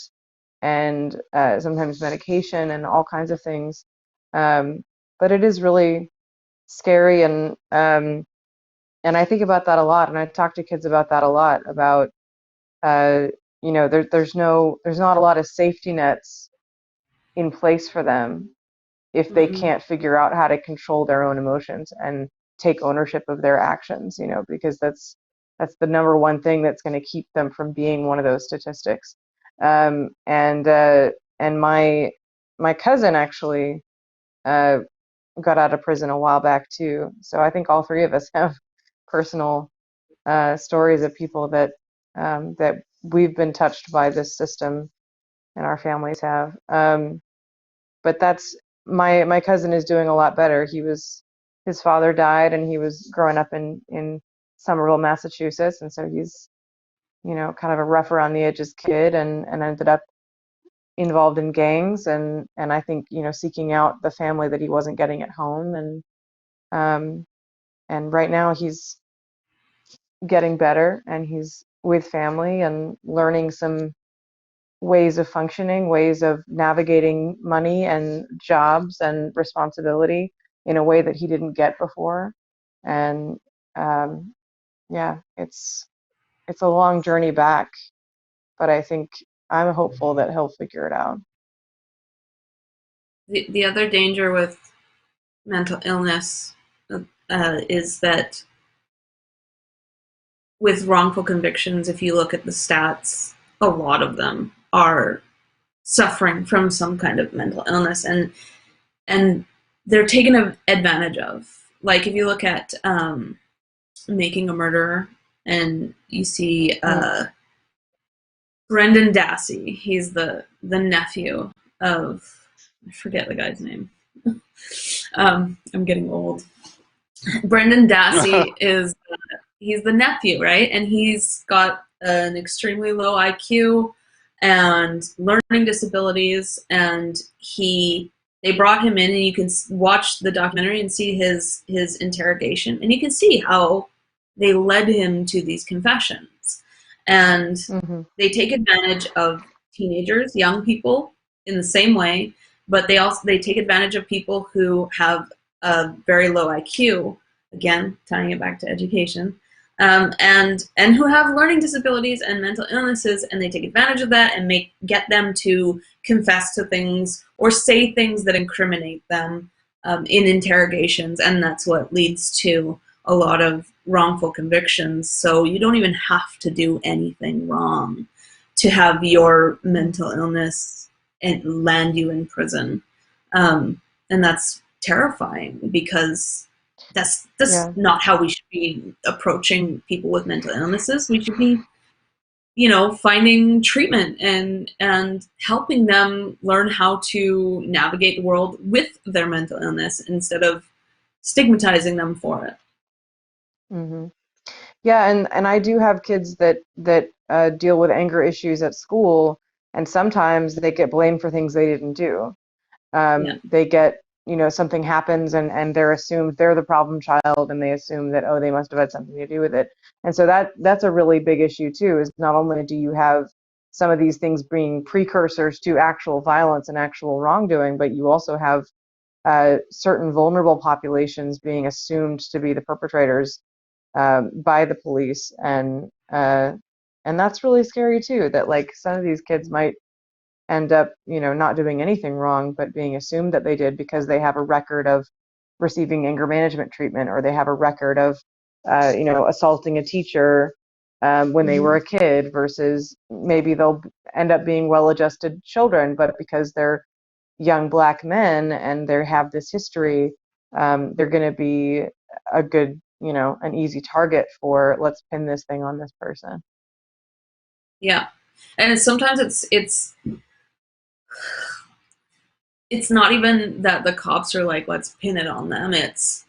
and sometimes medication and all kinds of things. But it is really scary, and I think about that a lot, and I talk to kids about that a lot, about there's not a lot of safety nets in place for them if they can't figure out how to control their own emotions and take ownership of their actions, because that's the number one thing that's going to keep them from being one of those statistics. And my cousin actually got out of prison a while back too. So I think all three of us have personal stories of people that we've been touched by this system, and our families have. But that's my cousin is doing a lot better. His father died, and he was growing up in Somerville, Massachusetts, and so he's kind of a rough around the edges kid, and ended up involved in gangs, and I think seeking out the family that he wasn't getting at home, and right now he's getting better, and he's with family and learning some ways of functioning, ways of navigating money and jobs and responsibility in a way that he didn't get before. And yeah, it's a long journey back, but I think I'm hopeful that he'll figure it out. The other danger with mental illness is that with wrongful convictions, if you look at the stats, a lot of them are suffering from some kind of mental illness, and they're taken advantage of. Like if you look at Making a Murderer, and you see Brendan Dassey, he's the nephew of, I forget the guy's name. I'm getting old. Brendan Dassey he's the nephew, right? And he's got an extremely low IQ and learning disabilities, and they brought him in, and you can watch the documentary and see his interrogation, and you can see how they led him to these confessions. And they take advantage of teenagers, young people, in the same way, but they take advantage of people who have a very low IQ, again tying it back to education, and who have learning disabilities and mental illnesses, and they take advantage of that and get them to confess to things or say things that incriminate them in interrogations, and that's what leads to a lot of wrongful convictions. So you don't even have to do anything wrong to have your mental illness and land you in prison, and that's terrifying, because that's not how we should be approaching people with mental illnesses. We should be finding treatment and helping them learn how to navigate the world with their mental illness instead of stigmatizing them for it. Mm-hmm. Yeah, and I do have kids that deal with anger issues at school, and sometimes they get blamed for things they didn't do. Yeah. They get, something happens and they're assumed they're the problem child, and they assume that, oh, they must have had something to do with it. And so that's a really big issue too, is not only do you have some of these things being precursors to actual violence and actual wrongdoing, but you also have certain vulnerable populations being assumed to be the perpetrators by the police, and that's really scary too, that like some of these kids might end up, not doing anything wrong, but being assumed that they did because they have a record of receiving anger management treatment, or they have a record of, assaulting a teacher when they were a kid, versus maybe they'll end up being well-adjusted children, but because they're young Black men and they have this history, they're going to be a good, an easy target for, let's pin this thing on this person. Yeah, and sometimes it's not even that the cops are like, let's pin it on them. It's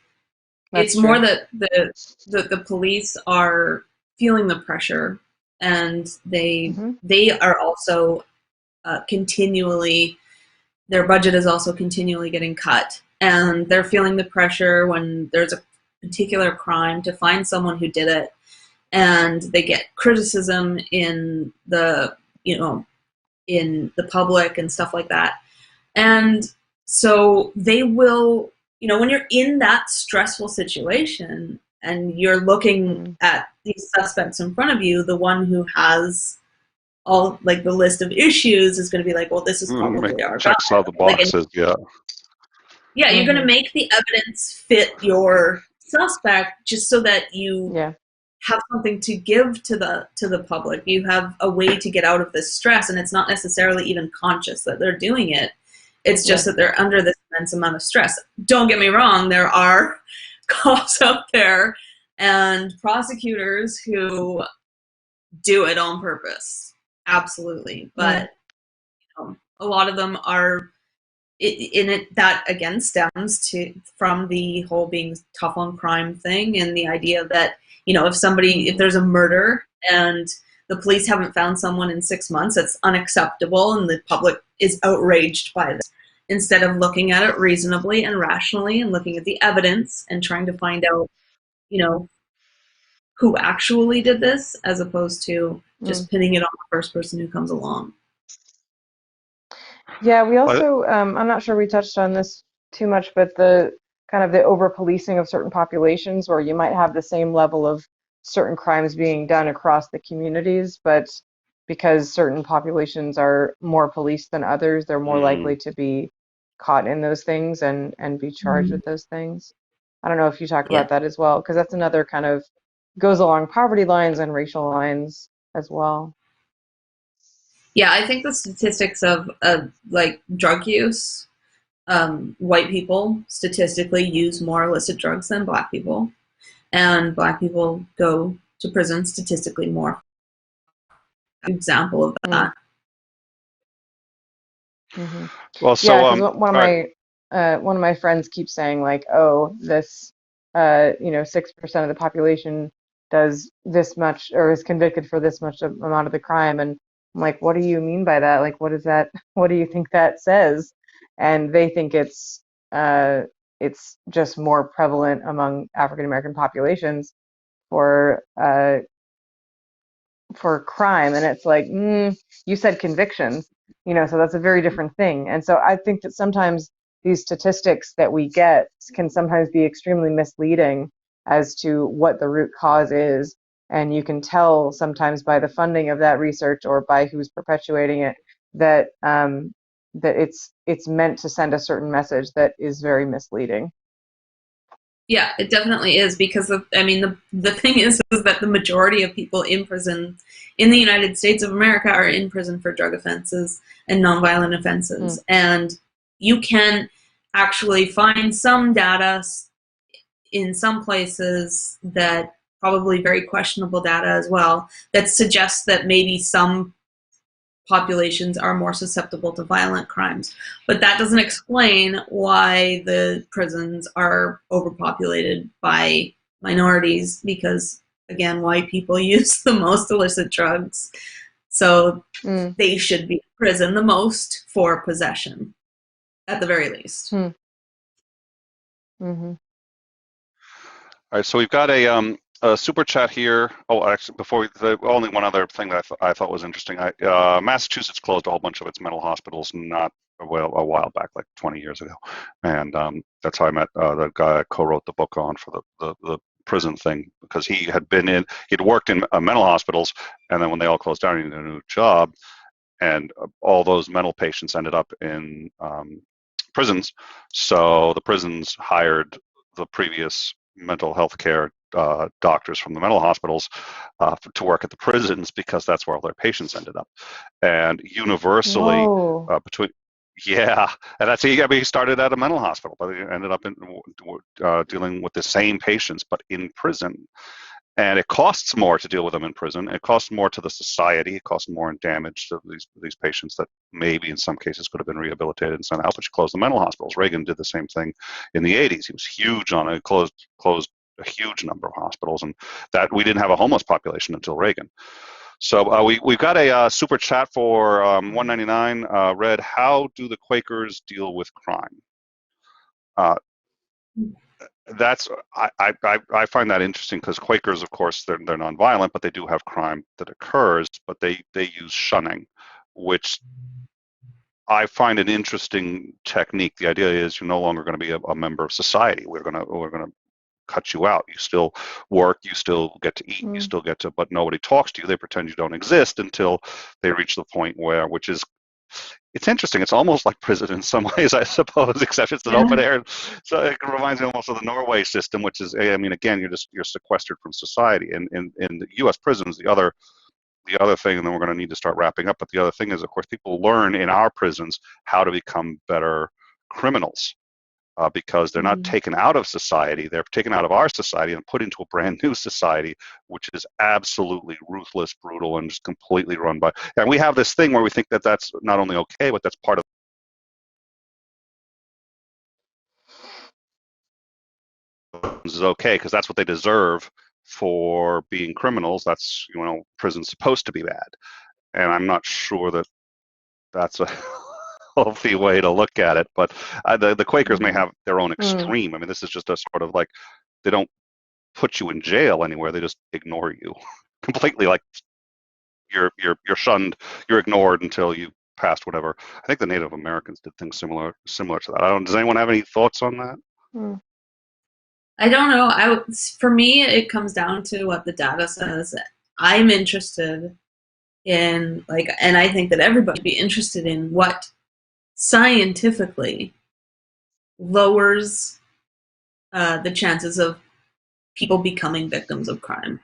more that the police are feeling the pressure, and they are also continually, their budget is also continually getting cut, and they're feeling the pressure when there's a particular crime to find someone who did it, and they get criticism in the public and stuff like that. And so they will, when you're in that stressful situation and you're looking at these suspects in front of you, the one who has all like the list of issues is going to be like, well, this is probably our guy. Checks all the boxes, yeah, you're going to make the evidence fit your suspect just so that you have something to give to the public. You have a way to get out of this stress, and it's not necessarily even conscious that they're doing it. It's just that they're under this immense amount of stress. Don't get me wrong, there are cops out there and prosecutors who do it on purpose. Absolutely. But a lot of them are that again stems from the whole being tough on crime thing, and the idea that, if there's a murder and the police haven't found someone in 6 months, it's unacceptable, and the public is outraged by this. Instead of looking at it reasonably and rationally and looking at the evidence and trying to find out, who actually did this, as opposed to just pinning it on the first person who comes along. Yeah, we also, I'm not sure we touched on this too much, but the kind of the over-policing of certain populations, where you might have the same level of certain crimes being done across the communities, but because certain populations are more policed than others, they're more likely to be caught in those things and be charged with those things. I don't know if you talk about that as well, because that's another kind of goes along poverty lines and racial lines as well. Yeah, I think the statistics of like drug use, white people statistically use more illicit drugs than Black people, and Black people go to prison statistically more. Example of that. Well, so one of my friends keeps saying like, oh, this 6% of the population does this much or is convicted for this much amount of the crime, and I'm like, what do you mean by that? Like, what is that? What do you think that says? And they think it's just more prevalent among African American populations for crime. And it's like, you said convictions, so that's a very different thing. And so I think that sometimes these statistics that we get can sometimes be extremely misleading as to what the root cause is. And you can tell sometimes by the funding of that research or by who's perpetuating it that that it's meant to send a certain message that is very misleading. Yeah, it definitely is, because the thing is that the majority of people in prison in the United States of America are in prison for drug offenses and nonviolent offenses. And you can actually find some data in some places that probably very questionable data as well, that suggests that maybe some populations are more susceptible to violent crimes. But that doesn't explain why the prisons are overpopulated by minorities, because, again, white people use the most illicit drugs. So they should be in prison the most for possession, at the very least. Mm-hmm. All right, so we've got a super chat here. Oh, actually, only one other thing that I thought was interesting. Massachusetts closed a whole bunch of its mental hospitals a while back, like 20 years ago, and that's how I met the guy I co-wrote the book on for the prison thing, because he'd worked in mental hospitals, and then when they all closed down, he needed a new job, and all those mental patients ended up in prisons. So the prisons hired the previous mental health care doctors from the mental hospitals to work at the prisons, because that's where all their patients ended up. And universally, and that's he started at a mental hospital, but he ended up dealing with the same patients, but in prison. And it costs more to deal with them in prison. It costs more to the society. It costs more in damage to these patients that maybe in some cases could have been rehabilitated and somehow, but you closed the mental hospitals. Reagan did the same thing in the 80s. He was huge on it, closed a huge number of hospitals, and that we didn't have a homeless population until Reagan. So we've got a super chat for $1.99. Red, how do the Quakers deal with crime? I find that interesting, because Quakers, of course, they're nonviolent, but they do have crime that occurs, but they use shunning, which I find an interesting technique. The idea is you're no longer going to be a member of society. We're going to cut you out. You still work, you still get to eat, you still get to, but nobody talks to you. They pretend you don't exist until they reach the point which is, it's interesting. It's almost like prison in some ways, I suppose, except it's an open air. So it reminds me almost of the Norway system, which is, I mean, again, you're sequestered from society. And in the U.S. prisons, the other thing, and then we're going to need to start wrapping up, but the other thing is, of course, people learn in our prisons how to become better criminals. Because they're not taken out of society, they're taken out of our society and put into a brand new society, which is absolutely ruthless, brutal, and just completely run by. And we have this thing where we think that that's not only okay, but that's part of is okay, because that's what they deserve for being criminals. That's, prison's supposed to be bad, and I'm not sure that that's a healthy way to look at it, but the Quakers may have their own extreme. I mean, this is just a sort of like, they don't put you in jail anywhere, they just ignore you completely. Like you're shunned, you're ignored until you passed whatever. I think the Native Americans did things similar to that. Does anyone have any thoughts on that? I don't know. For me, it comes down to what the data says. I'm interested in, and I think that everybody should be interested in what scientifically lowers the chances of people becoming victims of crime.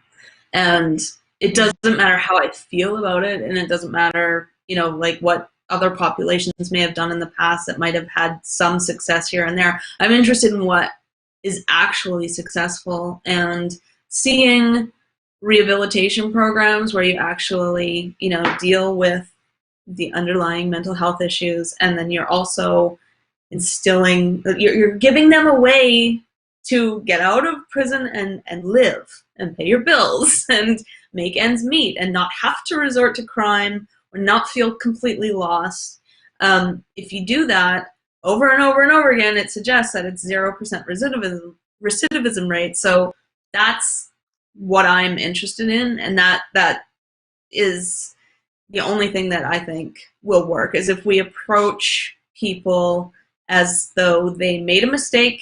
And it doesn't matter how I feel about it, and it doesn't matter, what other populations may have done in the past that might have had some success here and there. I'm interested in what is actually successful, and seeing rehabilitation programs where you actually, deal with the underlying mental health issues, and then you're also you're giving them a way to get out of prison and live and pay your bills and make ends meet and not have to resort to crime or not feel completely lost. If you do that over and over and over again, it suggests that it's 0% recidivism rate. So that's what I'm interested in, and that is the only thing that I think will work, is if we approach people as though they made a mistake,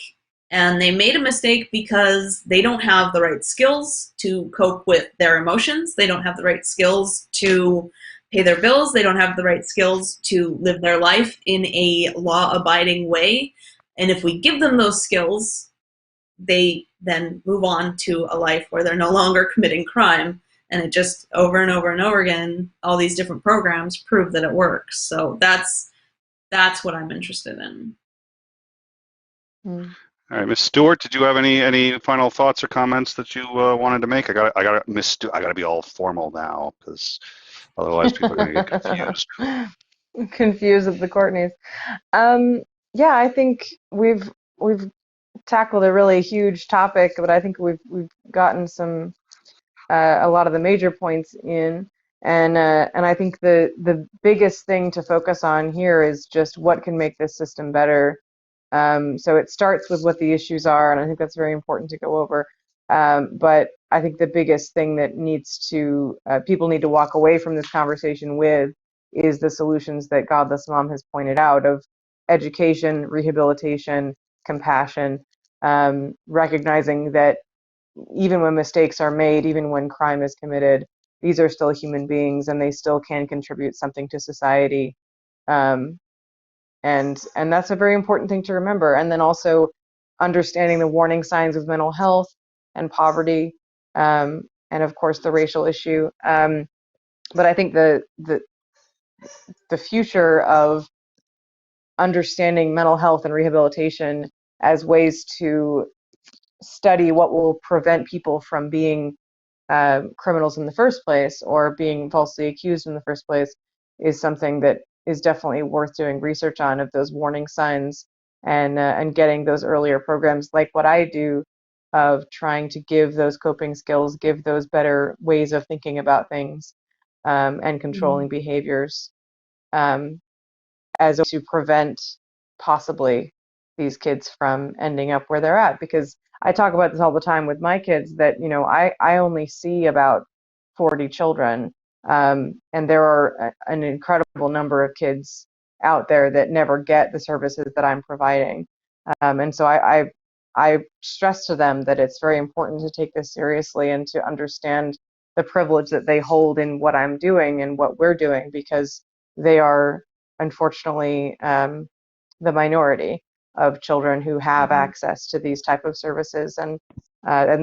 and they made a mistake because they don't have the right skills to cope with their emotions. They don't have the right skills to pay their bills. They don't have the right skills to live their life in a law-abiding way. And if we give them those skills, they then move on to a life where they're no longer committing crime. And it just over and over and over again, all these different programs prove that it works. So that's what I'm interested in. All right, Miss Stewart, did you have any final thoughts or comments that you wanted to make? I got to be all formal now because otherwise people are going to get confused. Confused with the Courtneys. Yeah, I think we've tackled a really huge topic, but I think we've gotten some a lot of the major points in, and I think the biggest thing to focus on here is just what can make this system better. So it starts with what the issues are, and I think that's very important to go over. But I think the biggest thing that people need to walk away from this conversation with is the solutions that Godless Mom has pointed out of education, rehabilitation, compassion, recognizing that even when mistakes are made, even when crime is committed, these are still human beings and they still can contribute something to society. And that's a very important thing to remember. And then also understanding the warning signs of mental health and poverty, and of course the racial issue. But I think the future of understanding mental health and rehabilitation as ways to study what will prevent people from being criminals in the first place or being falsely accused in the first place is something that is definitely worth doing research on, of those warning signs and getting those earlier programs like what I do, of trying to give those coping skills, give those better ways of thinking about things, and controlling behaviors, as a way to prevent possibly these kids from ending up where they're at. Because I talk about this all the time with my kids, that I only see about 40 children, and there are an incredible number of kids out there that never get the services that I'm providing, and so I stress to them that it's very important to take this seriously and to understand the privilege that they hold in what I'm doing and what we're doing, because they are unfortunately the minority of children who have access to these type of services, and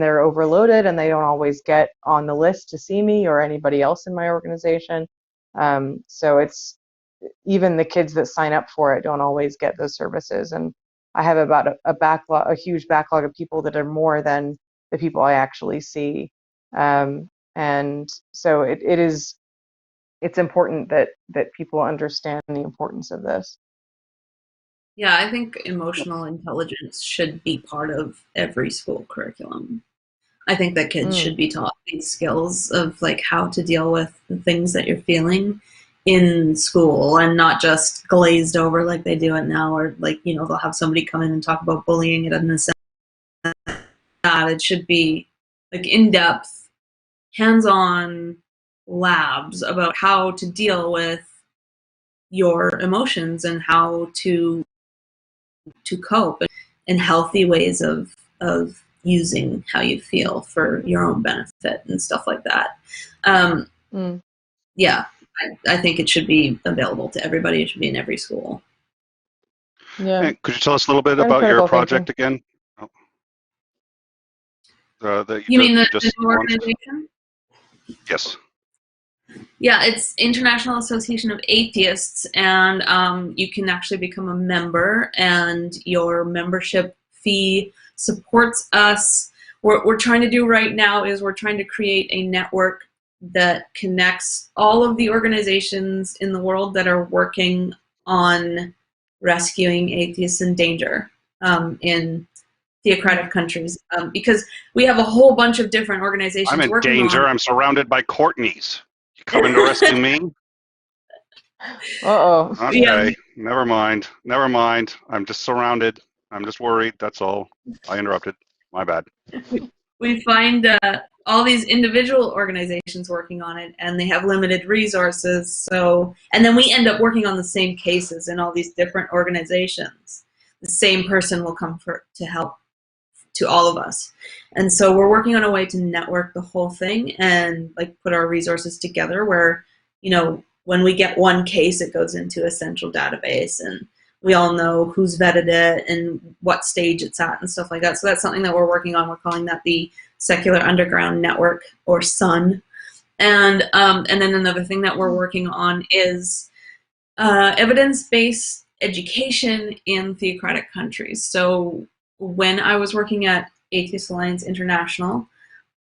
they're overloaded and they don't always get on the list to see me or anybody else in my organization. So it's even the kids that sign up for it don't always get those services, and I have about a huge backlog of people that are more than the people I actually see, and so it's important that people understand the importance of this. Yeah, I think emotional intelligence should be part of every school curriculum. I think that kids should be taught these skills of like how to deal with the things that you're feeling in school, and not just glazed over like they do it now, or like, they'll have somebody come in and talk about bullying. It doesn't sound that. It should be like in-depth, hands-on labs about how to deal with your emotions and how to cope, and healthy ways of using how you feel for your own benefit and stuff like that. Yeah, I think it should be available to everybody. It should be in every school. Yeah. Hey, could you tell us a little bit about your project again? You mean the organization? Yes. Yeah, it's International Association of Atheists, and you can actually become a member, and your membership fee supports us. What we're trying to do right now is we're trying to create a network that connects all of the organizations in the world that are working on rescuing atheists in danger in theocratic countries, because we have a whole bunch of different organizations I'm in working danger. on. I'm surrounded by Courtneys. You coming to rescue me? Uh-oh. Okay, Yeah. never mind. I'm just surrounded. I'm just worried. That's all. I interrupted. My bad. We find all these individual organizations working on it, and they have limited resources. So, and then we end up working on the same cases in all these different organizations. The same person will come to help to all of us. And so we're working on a way to network the whole thing and like put our resources together where, when we get one case, it goes into a central database and we all know who's vetted it and what stage it's at and stuff like that. So that's something that we're working on. We're calling that the Secular Underground Network, or SUN. And then another thing that we're working on is evidence-based education in theocratic countries. So when I was working at Atheist Alliance International,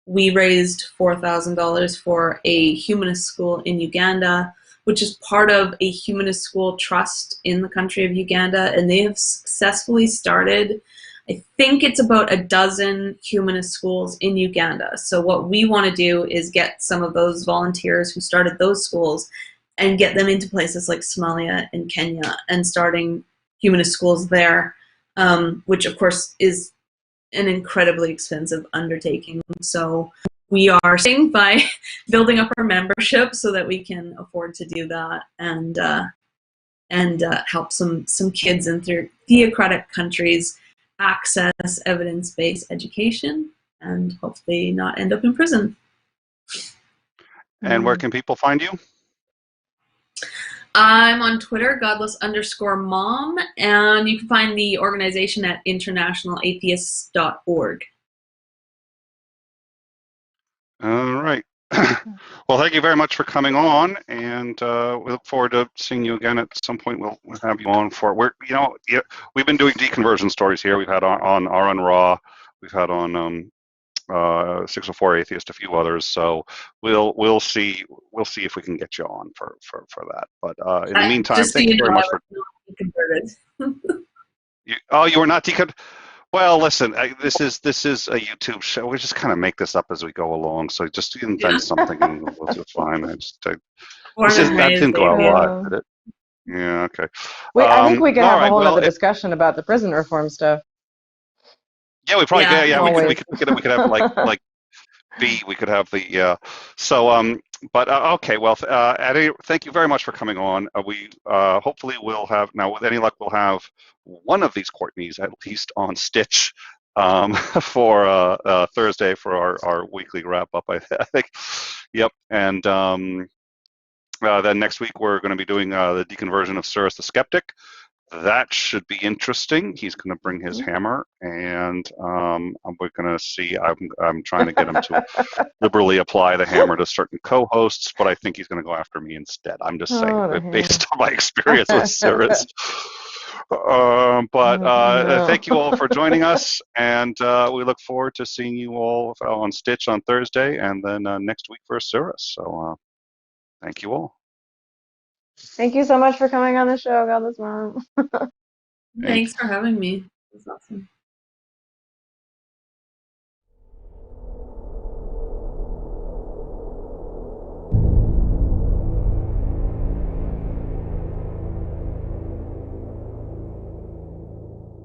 we raised $4,000 for a humanist school in Uganda, which is part of a humanist school trust in the country of Uganda, and they have successfully started, I think it's about a dozen humanist schools in Uganda. So what we want to do is get some of those volunteers who started those schools and get them into places like Somalia and Kenya and starting humanist schools there, which of course is an incredibly expensive undertaking. So we are starting by building up our membership so that we can afford to do that and help some kids in theocratic countries access evidence-based education and hopefully not end up in prison. And where can people find you? I'm on Twitter, godless_mom, and you can find the organization at internationalatheists.org. All right. Well, thank you very much for coming on, and we look forward to seeing you again at some point. We'll have you on for we've been doing deconversion stories here. We've had on RN Raw, we've had on 604 Atheist, a few others. So we'll see if we can get you on for that. But in the meantime, thank you very much for. Deconverted. You were not deconverted. Well, listen, this is a YouTube show. We just kind of make this up as we go along. So just invent something and we'll do fine. That didn't go out live, did it? Yeah, okay. Wait, I think we could have a whole other well, discussion about the prison reform stuff. Yeah, we probably we could have like we could have the so but okay, well, thank you very much for coming on. We hopefully will have, now with any luck, we'll have one of these Courtneys at least on Stitch for Thursday for our weekly wrap up. I think. Yep, and then next week we're going to be doing the deconversion of Cyrus the Skeptic. That should be interesting. He's going to bring his hammer, and we're going to see. I'm trying to get him to liberally apply the hammer to certain co-hosts, but I think he's going to go after me instead. I'm just saying, based on my experience with Cyrus. Thank you all for joining us, and we look forward to seeing you all on Stitch on Thursday, and then next week for Cyrus. So thank you all. Thank you so much for coming on the show, Godless Mom. Thanks for having me. That's awesome.